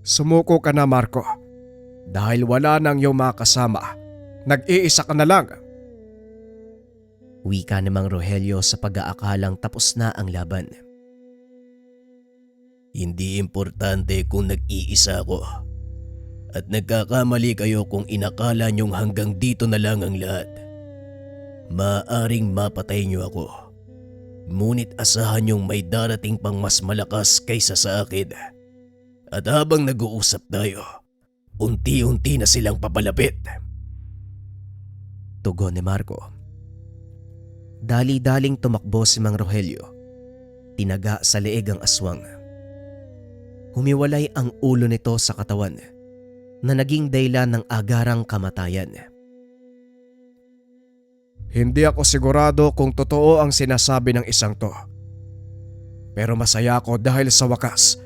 Sumuko ka na, Marco. Dahil wala nang iyong mga kasama, nag-iisa ka na lang. Wika ni Mang Rogelio sa pag-aakalang tapos na ang laban. Hindi importante kung nag-iisa ako. At nagkakamali kayo kung inakala niyong hanggang dito na lang ang lahat. Maaaring mapatay niyo ako. Ngunit asahan niyong may darating pang mas malakas kaysa sa akin. At habang nag-uusap tayo, unti-unti na silang papalapit. Tugon ni Marco. Dali-daling tumakbo si Mang Rogelio. Tinaga sa leeg ang aswang. Humiwalay ang ulo nito sa katawan na naging dahilan ng agarang kamatayan. Hindi ako sigurado kung totoo ang sinasabi ng isang to. Pero masaya ako dahil sa wakas,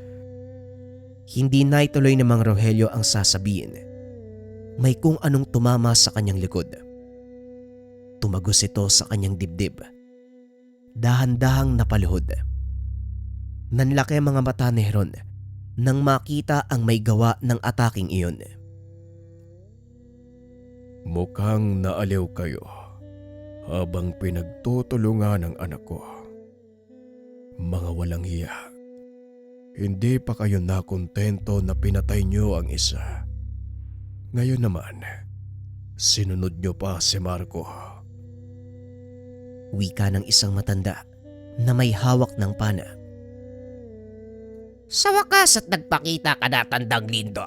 Hindi na ituloy ni Mang Rogelio ang sasabihin. May kung anong tumama sa kanyang likod. Tumagos ito sa kanyang dibdib. Dahan-dahang napaluhod. Nanlaki ang mga mata ni Heron nang makita ang may gawa ng ataking iyon. mukhang naaliw kayo habang pinagtutulungan ang anak ko. Mga walang hiya. Hindi pa kayo nakontento na pinatay niyo ang isa. Ngayon naman, sinunod niyo pa si Marco. Wika ng isang matanda na may hawak ng pana. Sa wakas at nagpakita ka na, Tandang Lindo.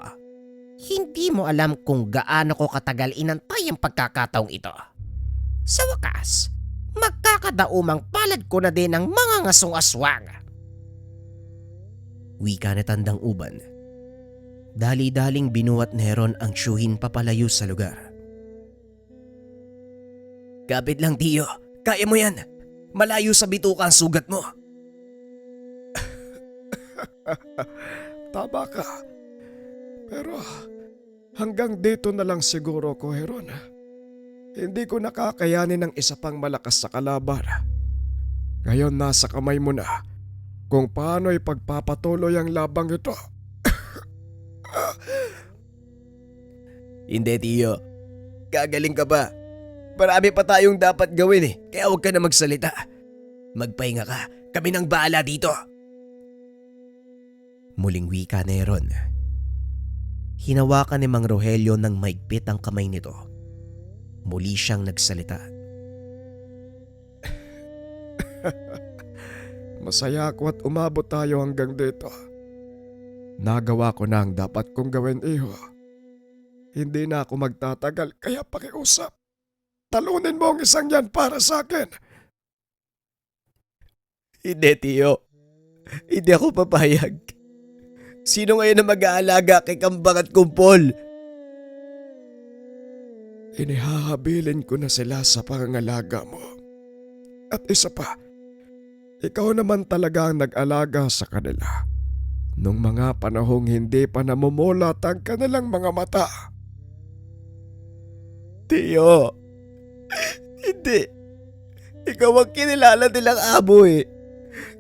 Hindi mo alam kung gaano ko katagal inantay ang pagkakataong ito. Sa wakas, magkakadaumang palad ko na din ang mga ngasong aswang. Wika ni Tandang Uban. Dali-daling binuhat ni Heron ang tiyuhin papalayo sa lugar. Kapit lang, Tiyo. Kaya mo yan. Malayo sa bituka ang sugat mo. Tama ka. Pero hanggang dito na lang siguro ko, Heron. Hindi ko nakakayanin ng isa pang malakas sa kalaban. Ngayon nasa kamay mo na kung paano ipagpapatuloy ang labang ito. Hindi, Tiyo. Gagaling ka pa. Marami pa tayong dapat gawin kaya huwag ka na magsalita. Magpahinga ka. Kami nang bahala dito. Muling wika ni Heron. Hinawakan ni Mang Rogelio ng maigpit ang kamay nito. Muli siyang nagsalita. Masaya ako at umabot tayo hanggang dito. Nagawa ko na ang dapat kong gawin, iho. Hindi na ako magtatagal kaya pakiusap. Talunin mo ang isang yan para sa akin. Hindi, Tiyo. Hindi ako papayag. Sino ngayon na mag-aalaga kay Kambang at Kumpol? Inihahabilin ko na sila sa pangangalaga mo. At isa pa, ikaw naman talaga ang nag-alaga sa kanila. Nung mga panahong hindi pa namumulat ang kanilang mga mata. Tiyo. Hindi. Ikaw ang kinilala nilang amo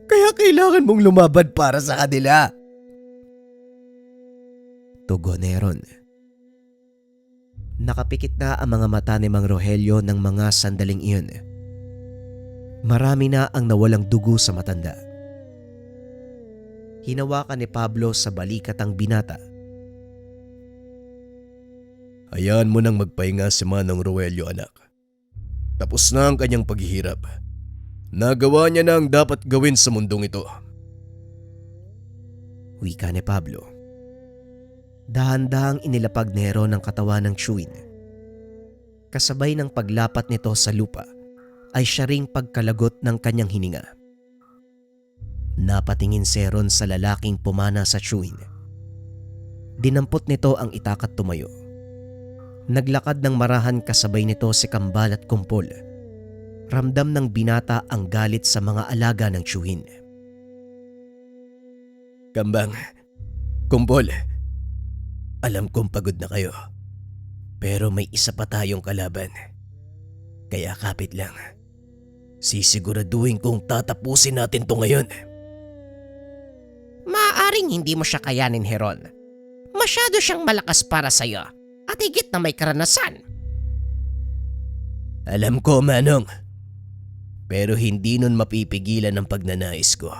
Kaya kailangan mong lumabad para sa kanila. Tugon ni Heron. Nakapikit na ang mga mata ni Mang Rogelio ng mga sandaling iyon. Marami na ang nawalang dugo sa matanda. Hinawakan ni Pablo sa balikat ang binata. Hayaan mo nang magpahinga si Manong Rogelio, anak. Tapos na ang kanyang paghihirap. Nagawa niya na ang dapat gawin sa mundong ito. Wika ni Pablo. Dahan-dahang inilapag ni Heron ang katawan ng tiyuhin. Kasabay ng paglapat nito sa lupa ay siya ring pagkalagot ng kanyang hininga. Napatingin si Heron sa lalaking pumana sa tiyuhin. Dinampot nito ang itak at tumayo. Naglakad ng marahan kasabay nito si Kambal at Kumpol. Ramdam ng binata ang galit sa mga alaga ng tiyuhin. Kambang, Kumpol, alam kong pagod na kayo. Pero may isa pa tayong kalaban. Kaya kapit lang. Sisiguraduhin kong tatapusin natin to ngayon. Maaaring hindi mo siya kayanin, Heron. Masyado siyang malakas para sa'yo at higit na may karanasan. Alam ko, Manong. Pero hindi nun mapipigilan ang pagnanais ko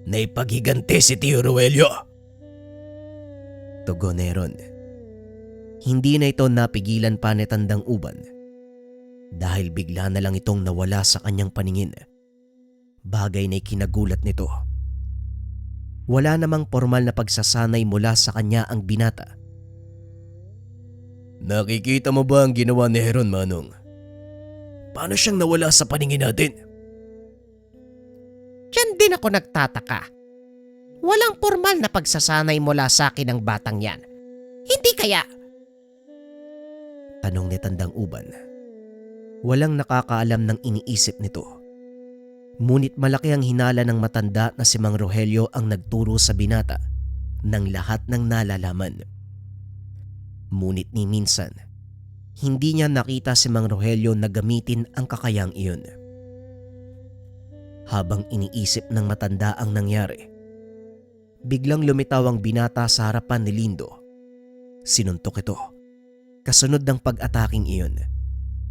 na ipaghigante si Tio Rogelio. Tugon ni Heron. Hindi na ito napigilan pa ni Tandang Uban dahil bigla na lang itong nawala sa kanyang paningin. Bagay na ikinagulat nito. Wala namang formal na pagsasanay mula sa kanya ang binata. Nakikita mo ba ang ginawa ni Heron, Manong? Paano siyang nawala sa paningin natin? Diyan din ako nagtataka. Walang formal na pagsasanay mula sa akin ng batang yan. Hindi kaya? Tanong ni Tandang Uban. Walang nakakaalam ng iniisip nito. Ngunit malaki ang hinala ng matanda na si Mang Rogelio ang nagturo sa binata ng lahat ng nalalaman. Ngunit ni minsan, hindi niya nakita si Mang Rogelio na gamitin ang kakayang iyon. Habang iniisip ng matanda ang nangyari, biglang lumitaw ang binata sa harapan ni Lindo. Sinuntok ito. Kasunod ng pag-ataking iyon,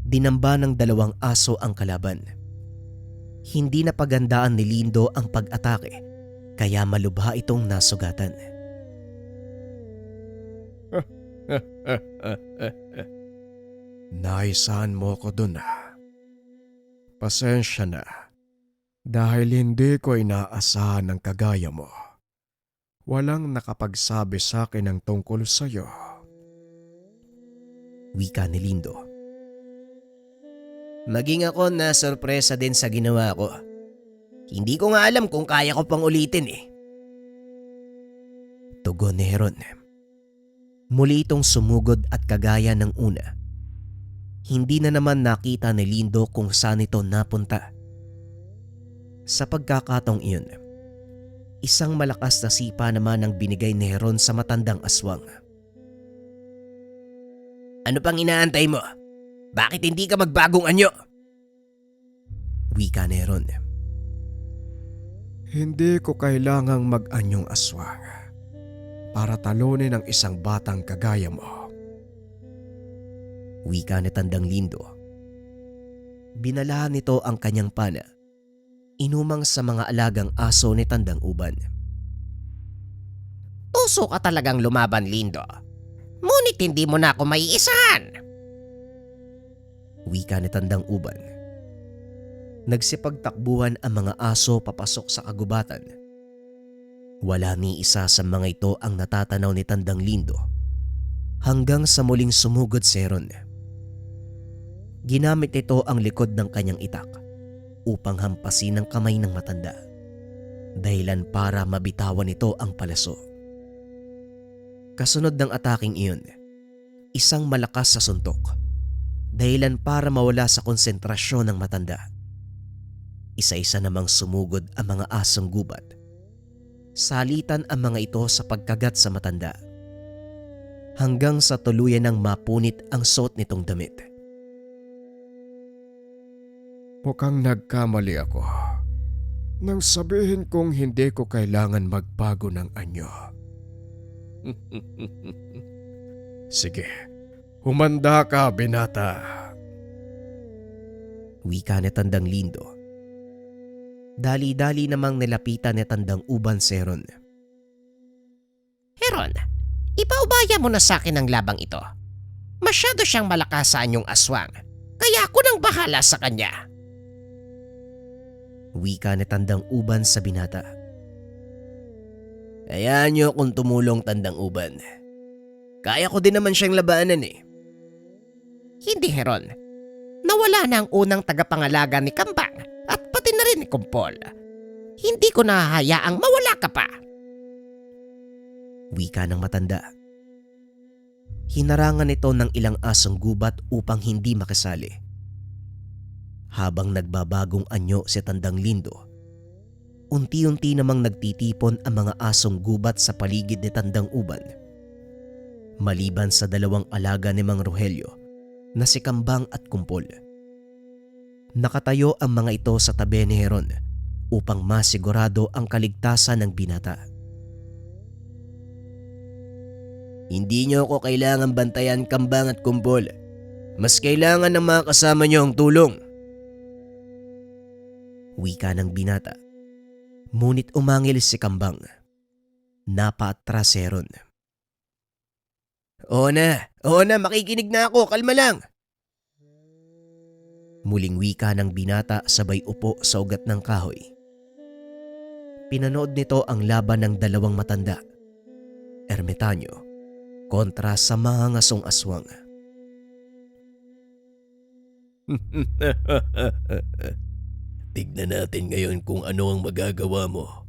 dinamba ng 2 aso ang kalaban. Hindi na pagandaan ni Lindo ang pag-atake, kaya malubha itong nasugatan. Naisahan mo ko dun Pasensya na dahil hindi ko inaasahan ng kagaya mo. Walang nakapagsabi sa akin ng tungkol sa'yo. Wika ni Lindo. Maging ako na sorpresa din sa ginawa ko. Hindi ko nga alam kung kaya ko pang ulitin Tugon ni Heron. Muli itong sumugod at kagaya ng una. Hindi na naman nakita ni Lindo kung saan ito napunta. Sa pagkakataong iyon, isang malakas na sipa naman ang binigay ni Heron sa matandang aswang. Ano pang inaantay mo? Bakit hindi ka magbagong anyo? Wika ni Heron. Hindi ko kailangang mag-anyong aswang para talunin ang isang batang kagaya mo. Wika ni Tandang Lindo. Binalahan nito ang kanyang pana, inumang sa mga alagang aso ni Tandang Uban. Tuso ka talagang lumaban, Lindo. Ngunit hindi mo na ako maiisahan. Wika ni Tandang Uban. Nagsipagtakbuhan ang mga aso papasok sa kagubatan. Wala ni isa sa mga ito ang natatanaw ni Tandang Lindo hanggang sa muling sumugod si Heron. Ginamit ito ang likod ng kanyang itak upang hampasin ang kamay ng matanda, dahilan para mabitawan nito ang palaso. Kasunod ng ataking iyon, isang malakas sa suntok, dahilan para mawala sa konsentrasyon ng matanda. Isa-isa namang sumugod ang mga asong gubat. Salitan ang mga ito sa pagkagat sa matanda, hanggang sa tuluyan ng mapunit ang suot nitong damit. Mukhang nagkamali ako nang sabihin kong hindi ko kailangan magbago ng anyo. Sige, humanda ka, binata. Wika ni Tandang Lindo. Dali-dali namang nilapitan ni Tandang Uban si Heron. Heron, ipaubaya mo na sa akin ang labang ito. Masyado siyang malakas sa anyong aswang, kaya ako nang bahala sa kanya. Wika ni Tandang Uban sa binata. Hayaan niyo kung tumulong, Tandang Uban. Kaya ko din naman siyang labanan eh. Hindi, Heron. Nawala na ang unang tagapangalaga ni Kambang at pati na rin ni Kumpol. Hindi ko nahahayaang mawala ka pa. Wika ng matanda. Hinarangan nito ng ilang asong gubat upang hindi makisali. Habang nagbabagong anyo si Tandang Lindo, unti-unti namang nagtitipon ang mga asong gubat sa paligid ni Tandang Uban. Maliban sa dalawang alaga ni Mang Rogelio na si Kambang at Kumpol. Nakatayo ang mga ito sa tabi ni Heron upang masigurado ang kaligtasan ng binata. Hindi niyo ako kailangan bantayan, Kambang at Kumpol. Mas kailangan ng mga kasama niyo ang tulong. Wika ng binata. Ngunit umangil si Kambang. Napaatras si Heron. Oo na, makikinig na ako, kalma lang. Muling wika ng binata sabay upo sa ugat ng kahoy. Pinanood nito ang laban ng dalawang matanda, ermitanyo, kontra sa mga ngasong aswang. Tignan natin ngayon kung ano ang magagawa mo.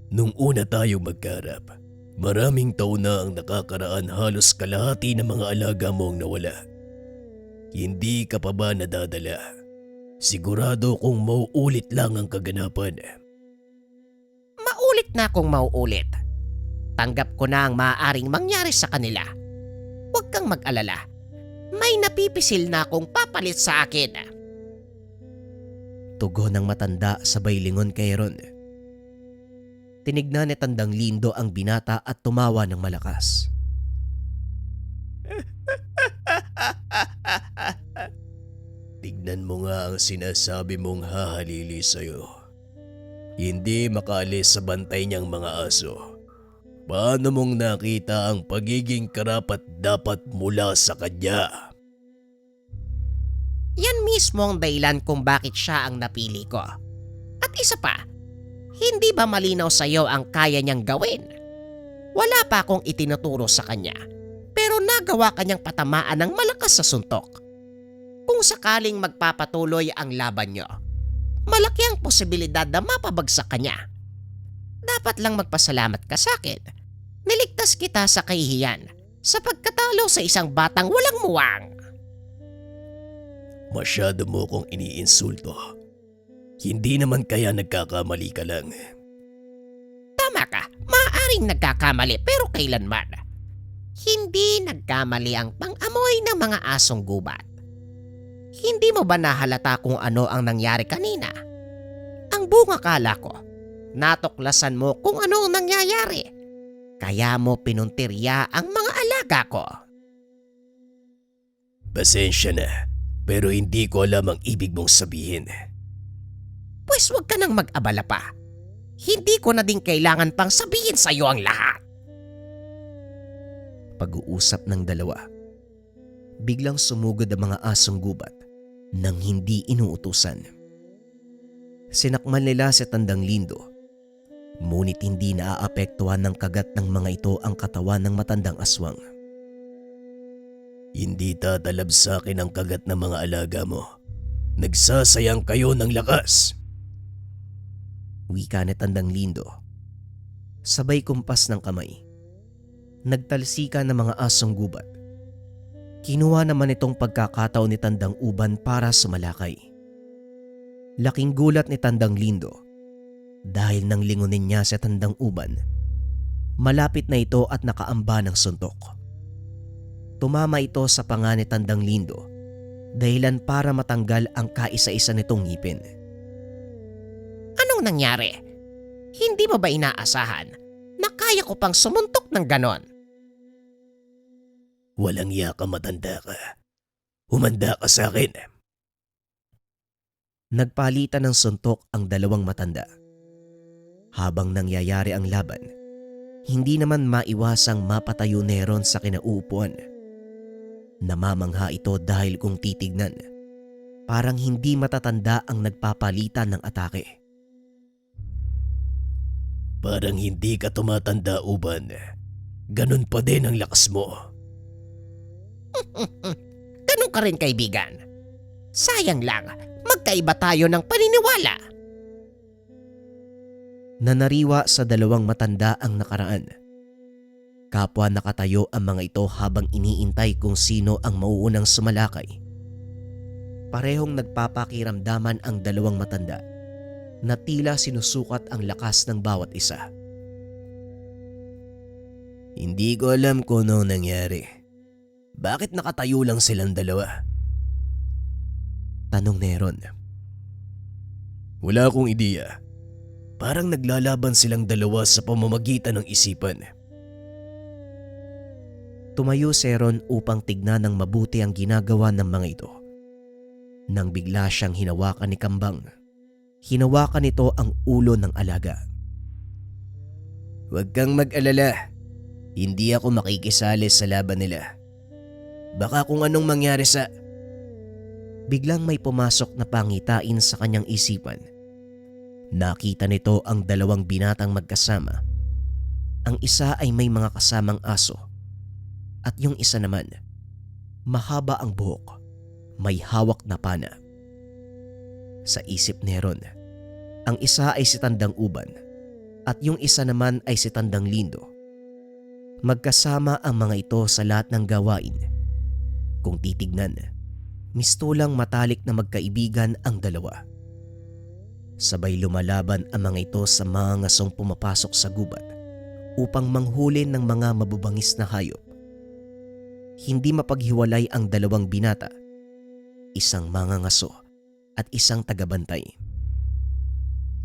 Nung una tayo magkarap, maraming taon na ang nakakaraan, halos kalahati ng mga alaga mo ang nawala. Hindi ka pa ba nadadala? Sigurado kung mauulit lang ang kaganapan. Maulit na akong mauulit. Tanggap ko na ang maaaring mangyari sa kanila. Huwag kang mag-alala. May napipisil na akong papalit sa akin. Tugon ng matanda sabay lingon kay Heron. Tinignan ni Tandang Lindo ang binata at tumawa ng malakas. Tignan mo nga ang sinasabi mong hahalili sa'yo. Hindi makaalis sa bantay niyang mga aso. Paano mong nakita ang pagiging karapat-dapat mula sa kanya? Yan mismo ang dahilan kung bakit siya ang napili ko. At isa pa, hindi ba malinaw sa iyo ang kaya niyang gawin? Wala pa akong itinuturo sa kanya, pero nagawa kanyang patamaan ng malakas sa suntok. Kung sakaling magpapatuloy ang laban niyo, malaki ang posibilidad na mapabagsak kanya. Dapat lang magpasalamat ka sa akin. Niligtas kita sa kahihiyan sa pagkatalo sa isang batang walang muwang. Masyado mo kong iniinsulto. Hindi naman kaya nagkakamali ka lang. Tama ka, maaaring nagkakamali pero kailanman. Hindi nagkamali ang pang-amoy ng mga asong gubat. Hindi mo ba nahalata kung ano ang nangyari kanina? Ang bunga kala ko, Natuklasan mo kung ano ang nangyayari. Kaya mo pinuntirya ang mga alaga ko. Pasensya na, pero hindi ko alam ang ibig mong sabihin. Pues huwag ka nang mag-abala pa. Hindi ko na din kailangan pang sabihin sa iyo ang lahat. Pag-uusap ng dalawa. Biglang sumugod ang mga asong gubat nang hindi inuutusan. Sinakmal nila si Tandang Lindo, ngunit hindi naaapektuhan ng kagat ng mga ito ang katawan ng matandang aswang. Hindi tatalab sa akin ang kagat ng mga alaga mo. Nagsasayang kayo ng lakas. Wika ni Tandang Lindo. Sabay kumpas ng kamay. Nagtalsika ng mga asong gubat. Kinuha naman itong pagkakataon ni Tandang Uban para sumalakay. Laking gulat ni Tandang Lindo dahil nang lingunin niya sa Tandang Uban, malapit na ito at nakaamba ng suntok. Tumama ito sa panga ni Tandang Lindo dahilan para matanggal ang kaisa-isa nitong ngipin. Anong nangyari? Hindi mo ba inaasahan na kaya ko pang sumuntok ng ganon? Walang iya ka, matanda ka. Humanda ka sa akin. Nagpalitan ng suntok ang dalawang matanda. Habang nangyayari ang laban, hindi naman maiwasang mapatayo ni Heron sa kinauupuan. Namamangha ito dahil kung titignan, parang hindi matatanda ang nagpapalitan ng atake. Parang hindi ka tumatanda, Uban. Ganun pa din ang lakas mo. Ganun ka rin, kaibigan. Sayang lang, magkaiba tayo ng paniniwala. Nanariwa sa dalawang matanda ang nakaraan. Kapwa nakatayo ang mga ito habang iniintay kung sino ang mauunang sumalakay. Parehong nagpapakiramdaman ang dalawang matanda na tila sinusukat ang lakas ng bawat isa. Hindi ko alam kung ano nangyari. Bakit nakatayo lang silang dalawa? Tanong ni Heron. Wala akong ideya. Parang naglalaban silang dalawa sa pamamagitan ng isipan. Tumayo si Heron upang tignan ng mabuti ang ginagawa ng mga ito. Nang bigla siyang hinawakan ni Kambang, hinawakan nito ang ulo ng alaga. Huwag kang mag-alala. Hindi ako makikisali sa laban nila. Baka kung anong mangyari sa... Biglang may pumasok na pangitain sa kanyang isipan. Nakita nito ang dalawang binatang magkasama. Ang isa ay may mga kasamang aso. At yung isa naman, mahaba ang buhok, may hawak na pana. Sa isip ni Heron, ang isa ay si Tandang Uban at yung isa naman ay si Tandang Lindo. Magkasama ang mga ito sa lahat ng gawain. Kung titignan, mistulang matalik na magkaibigan ang dalawa. Sabay lumalaban ang mga ito sa mga ngasong pumapasok sa gubat upang manghuli ng mga mabubangis na hayop. Hindi mapaghiwalay ang dalawang binata, isang mangangaso at isang tagabantay.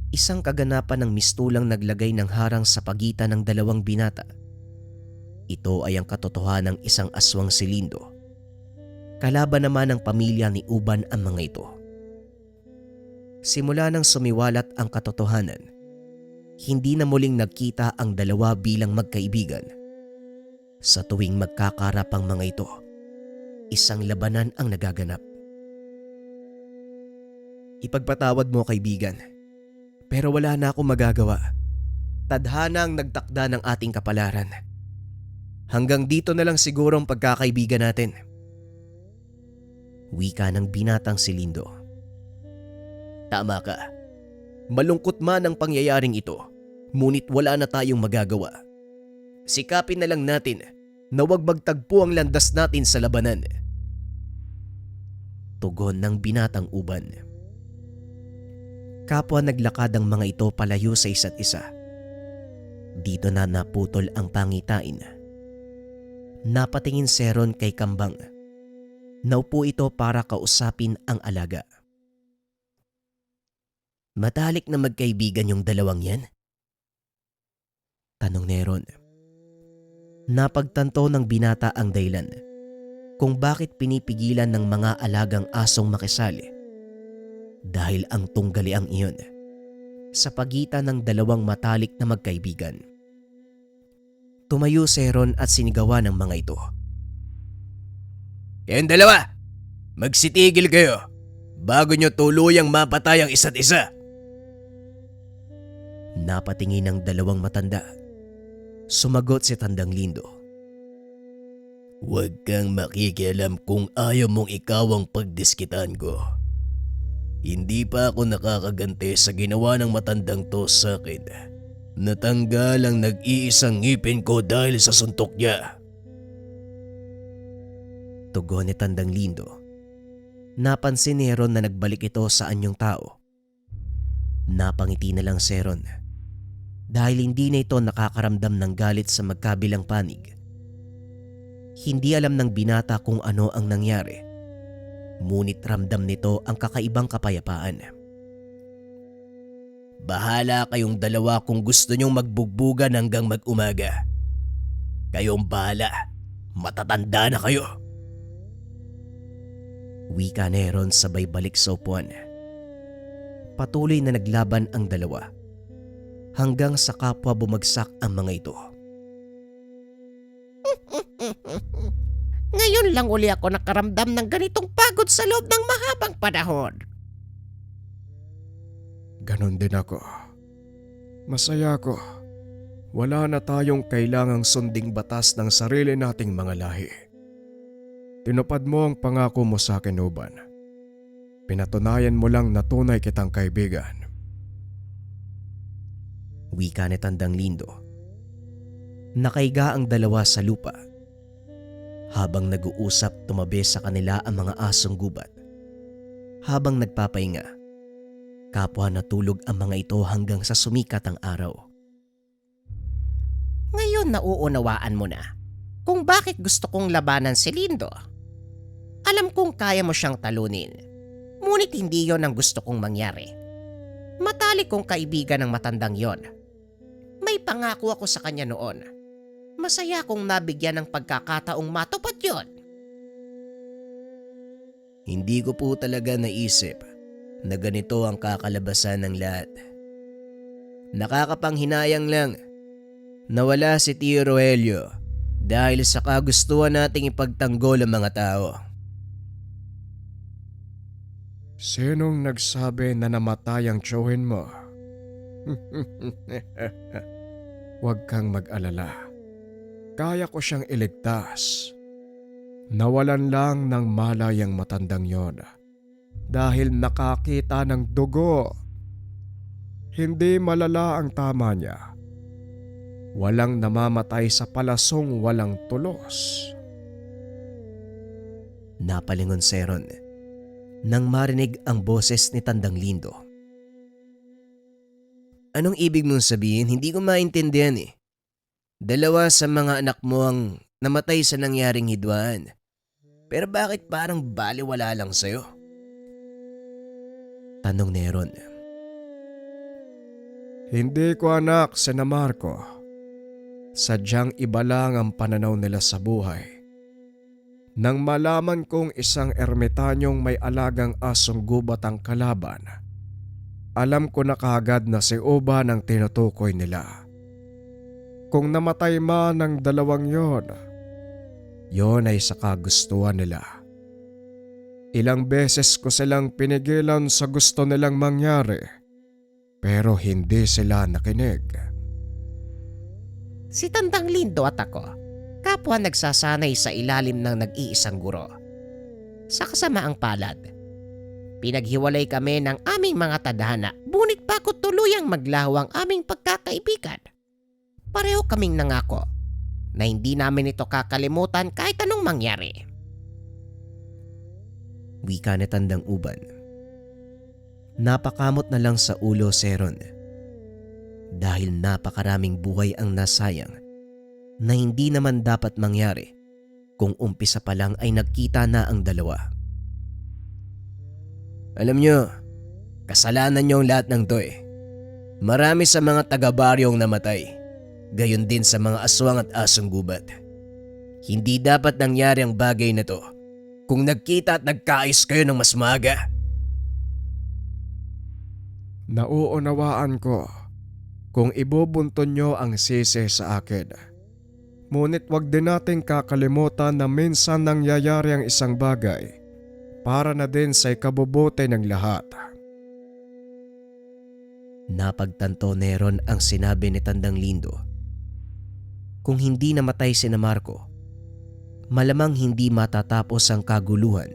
Isang kaganapan ng mistulang naglagay ng harang sa pagitan ng dalawang binata. Ito ay ang katotohanan ng isang aswang si Lindo. Kalaban naman ng pamilya ni Uban ang mga ito. Simula nang sumiwalat ang katotohanan, hindi na muling nagkita ang dalawa bilang magkaibigan. Sa tuwing magkakarap ang mga ito, isang labanan ang nagaganap. Ipagpatawad mo, kaibigan, pero wala na akong magagawa. Tadhana ang nagtakda ng ating kapalaran. Hanggang dito na lang siguro ang pagkakaibigan natin. Wika ng binatang si Lindo. Tama ka. Malungkot man ang pangyayaring ito, ngunit wala na tayong magagawa. Sikapin na lang natin na huwag magtagpo ang landas natin sa labanan. Tugon ng binatang Uban. Kapwa naglakad ang mga ito palayo sa isa't isa. Dito na naputol ang pangitain. Napatingin si Heron kay Kambang. Naupo ito para kausapin ang alaga. Matalik na magkaibigan yung dalawang yan? Tanong ni Aaron. Napagtanto ng binata ang dahilan kung bakit pinipigilan ng mga alagang asong makisali. Dahil ang tunggaliang iyon sa pagitan ng dalawang matalik na magkaibigan. Tumayo si Aaron at sinigawan ng mga ito. Kayong dalawa, magsitigil kayo bago nyo tuluyang mapatay ang isa't isa. Napatingin ng dalawang matanda. Sumagot si Tandang Lindo. Huwag kang makikialam kung ayaw mong ikaw ang pagdiskitan ko. Hindi pa ako nakakaganti sa ginawa ng matandang to sa akin. Natanggal ang nag-iisang ngipin ko dahil sa suntok niya. Tugon ni Tandang Lindo. Napansin ni Aaron na nagbalik ito sa anyong tao. Napangiti na lang si Aaron dahil hindi na ito nakakaramdam ng galit sa magkabilang panig. Hindi alam ng binata kung ano ang nangyari. Ngunit ramdam nito ang kakaibang kapayapaan. Bahala kayong dalawa kung gusto nyong magbugbugan hanggang mag-umaga. Kayong bahala. Matatanda na kayo. Wika ni Aaron sabay balik sa upuan. Patuloy na naglaban ang dalawa hanggang sa kapwa bumagsak ang mga ito. Ngayon lang uli ako nakaramdam ng ganitong pagod sa loob ng mahabang panahon. Ganon din ako. Masaya ako. Wala na tayong kailangang sunding batas ng sarili nating mga lahi. Tinupad mo ang pangako mo sa akin, Uban. Pinatunayan mo lang na tunay kitang kaibigan. Wika ni Tandang Lindo. Nakaiga ang dalawa sa lupa. Habang nag-uusap, tumabi sa kanila ang mga asong gubat. Habang nagpapahinga, kapwa natulog ang mga ito hanggang sa sumikat ang araw. Ngayon nauunawaan mo na kung bakit gusto kong labanan si Lindo. Alam kong kaya mo siyang talunin, ngunit hindi yon ang gusto kong mangyari. Matalik kong kaibigan ng matandang yon. May pangako ako sa kanya noon. Masaya kong nabigyan ng pagkakataong matupad yon. Hindi ko po talaga naisip na ganito ang kakalabasan ng lahat. Nakakapanghinayang lang na wala si Tio Rogelio dahil sa kagustuhan nating ipagtanggol ang mga tao. Sinong nagsabi na namatay ang tiyuhin mo? Huwag kang mag-alala. Kaya ko siyang iligtas. Nawalan lang ng malay ang matandang yon dahil nakakita ng dugo. Hindi malala ang tama niya. Walang namamatay sa palasong walang tulos. Napalingon si Aaron nang marinig ang boses ni Tandang Lindo. Anong ibig mong sabihin? Hindi ko maintindihan eh. Dalawa sa mga anak mo ang namatay sa nangyaring hidwaan. Pero bakit parang baliwala lang sa'yo? Tanong ni Aaron. Hindi ko anak, Sena Marco. Sadyang iba lang ang pananaw nila sa buhay. Nang malaman kong isang ermitanyong may alagang asong gubat ang kalaban, alam ko na kaagad na si Uban ang tinutukoy nila. Kung namatay man ng dalawang yon ay sa kagustuhan nila. Ilang beses ko silang pinigilan sa gusto nilang mangyari, pero hindi sila nakinig. Si Tandang Lindo at ako, kapwa nagsasanay sa ilalim ng nag-iisang guro. Sa kasamaang palad, pinaghiwalay kami ng aming mga tadhana, ngunit bago tuluyang maglaho ang aming pagkakaibigan, pareho kaming nangako na hindi namin ito kakalimutan kahit anong mangyari. Wika ni Tandang Uban. Napakamot na lang sa ulo si Aaron dahil napakaraming buhay ang nasayang na hindi naman dapat mangyari kung umpisa pa lang ay nagkita na ang dalawa. Alam nyo, kasalanan nyo ang lahat ng to eh. Marami sa mga taga-baryong namatay. Gayon din sa mga aswang at asong gubat. Hindi dapat nangyari ang bagay na to kung nagkita at nagkaayos kayo ng mas maaga. Nauunawaan ko kung ibubunton nyo ang sisi sa akin. Ngunit wag din nating kakalimutan na minsan nangyayari ang isang bagay para na din sa ikabubuti ng lahat. Napagtanto ni Heron ang sinabi ni Tandang Lindo. Kung hindi namatay si Marco, malamang hindi matatapos ang kaguluhan.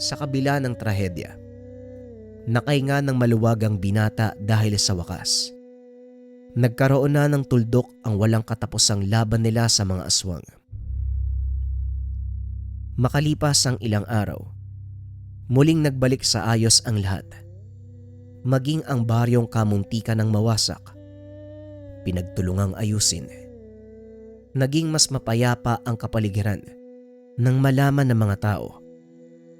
Sa kabila ng trahedya, nakahinga ng maluwag ang binata dahil sa wakas. Nagkaroon na ng tuldok ang walang katapusang laban nila sa mga aswang. Makalipas ang ilang araw, muling nagbalik sa ayos ang lahat. Maging ang baryong kamuntikan ng mawasak, pinagtulungang ayusin. Naging mas mapayapa ang kapaligiran nang malaman ng mga tao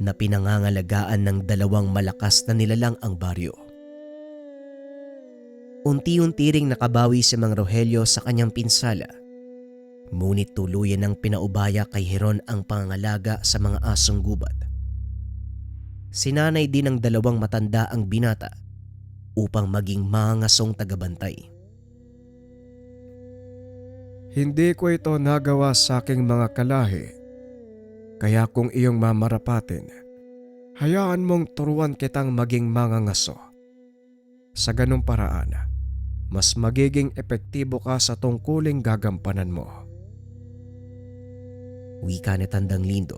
na pinangangalagaan ng dalawang malakas na nilalang ang baryo. Unti-unti ring nakabawi si Mang Rogelio sa kanyang pinsala, ngunit tuluyan ng pinaubaya kay Heron ang pangangalaga sa mga asong gubat. Sinanay din ng dalawang matanda ang binata upang maging mangasong tagabantay. Hindi ko ito nagawa sa aking mga kalahi, kaya kung iyong mamarapatin, hayaan mong turuan kitang maging mangangaso. Sa ganung paraan, mas magiging epektibo ka sa tungkuling gagampanan mo. Wika ni Tandang Lindo.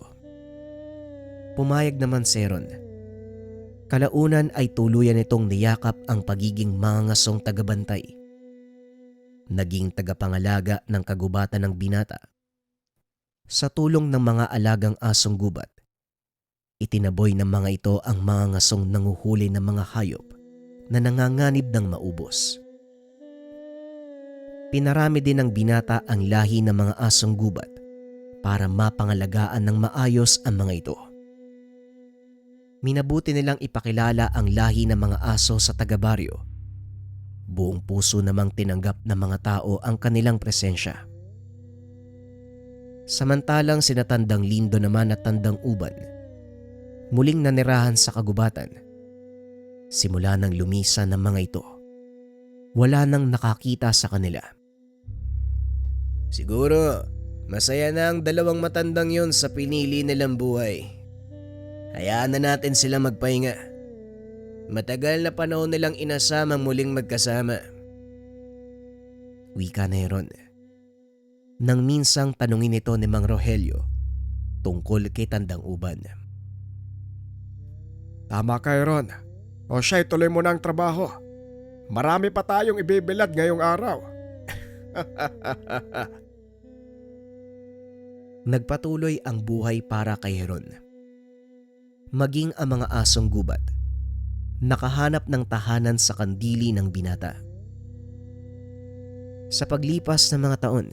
Pumayag naman si Heron. Kalaunan ay tuluyan nitong niyakap ang pagiging mangangasong tagabantay. Naging tagapangalaga ng kagubatan ng binata. Sa tulong ng mga alagang asong gubat, itinaboy ng mga ito ang mangangasong nanguhuli ng mga hayop na nanganganib ng maubos. Pinarami din ng binata ang lahi ng mga asong gubat para mapangalagaan ng maayos ang mga ito. Minabuti nilang ipakilala ang lahi ng mga aso sa taga-baryo. Buong puso namang tinanggap ng mga tao ang kanilang presensya. Samantalang sina Tandang Lindo naman at Tandang Uban, muling nanirahan sa kagubatan. Simula nang lumisan ng mga ito, wala nang nakakita sa kanila. Siguro, masaya na ang dalawang matandang yon sa pinili nilang buhay. Hayaan na natin sila magpahinga. Matagal na panahon nilang inasamang muling magkasama. Wika ni Heron. Nang minsang tanungin ito ni Mang Rogelio tungkol kay Tandang Uban. Tama ka, Heron. O siya, ituloy mo na ang trabaho. Marami pa tayong ibibilad ngayong araw. Nagpatuloy ang buhay para kay Heron. Maging ang mga asong gubat, nakahanap ng tahanan sa kandili ng binata. Sa paglipas ng mga taon,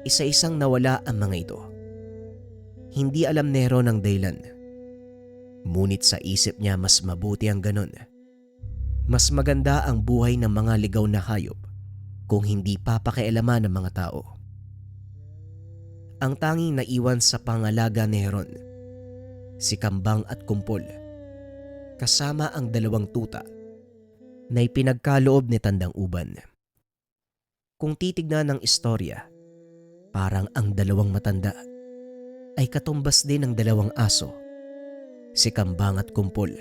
isa-isang nawala ang mga ito. Hindi alam ni Heron ang dahilan. Ngunit sa isip niya mas mabuti ang ganon. Mas maganda ang buhay ng mga ligaw na hayop kung hindi papakialaman ng mga tao. Ang tanging naiwan sa pangalaga ni Heron, si Kambang at Kumpol, kasama ang dalawang tuta na ipinagkaloob ni Tandang Uban. Kung titignan ng istorya, parang ang dalawang matanda ay katumbas din ng dalawang aso, si Kambang at Kumpol,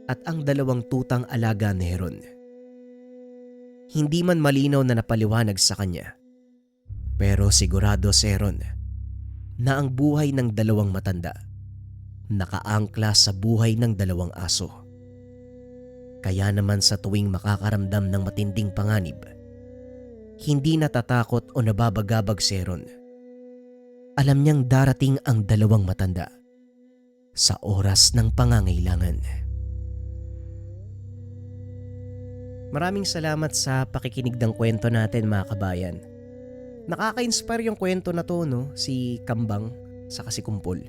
at ang dalawang tutang alaga ni Heron. Hindi man malinaw na napaliwanag sa kanya, pero sigurado si Heron na ang buhay ng dalawang matanda nakaangkla sa buhay ng dalawang aso. Kaya naman sa tuwing makakaramdam ng matinding panganib, hindi natatakot o nababagabag si Heron. Alam niyang darating ang dalawang matanda sa oras ng pangangailangan. Maraming salamat sa pakikinig ng kwento natin, mga kabayan. Nakaka-inspire yung kwento na to, no? Si Kambang saka si Kumpol.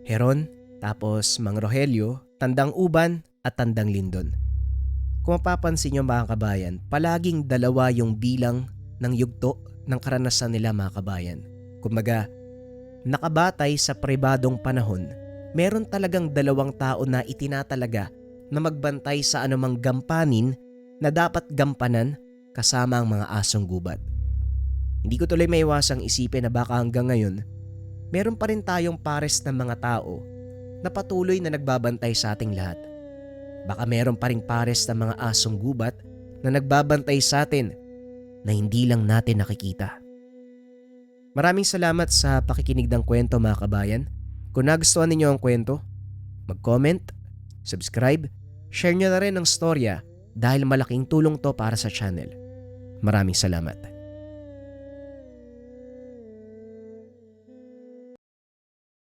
Heron, tapos Mang Rogelio, Tandang Uban at Tandang Lindon. Kung mapapansin nyo mga kabayan, palaging dalawa yung bilang ng yugto ng karanasan nila mga kabayan. Kumbaga, nakabatay sa pribadong panahon, meron talagang dalawang tao na itinatalaga na magbantay sa anumang gampanin na dapat gampanan kasama ang mga asong gubat. Hindi ko tuloy maiwasang isipin na baka hanggang ngayon, meron pa rin tayong pares ng mga tao na patuloy na nagbabantay sa ating lahat. Baka meron pa rin pares ng mga asong gubat na nagbabantay sa atin na hindi lang natin nakikita. Maraming salamat sa pakikinig ng kwento mga kabayan. Kung nagustuhan ninyo ang kwento, mag-comment, subscribe, share nyo na rin ang storya dahil malaking tulong to para sa channel. Maraming salamat.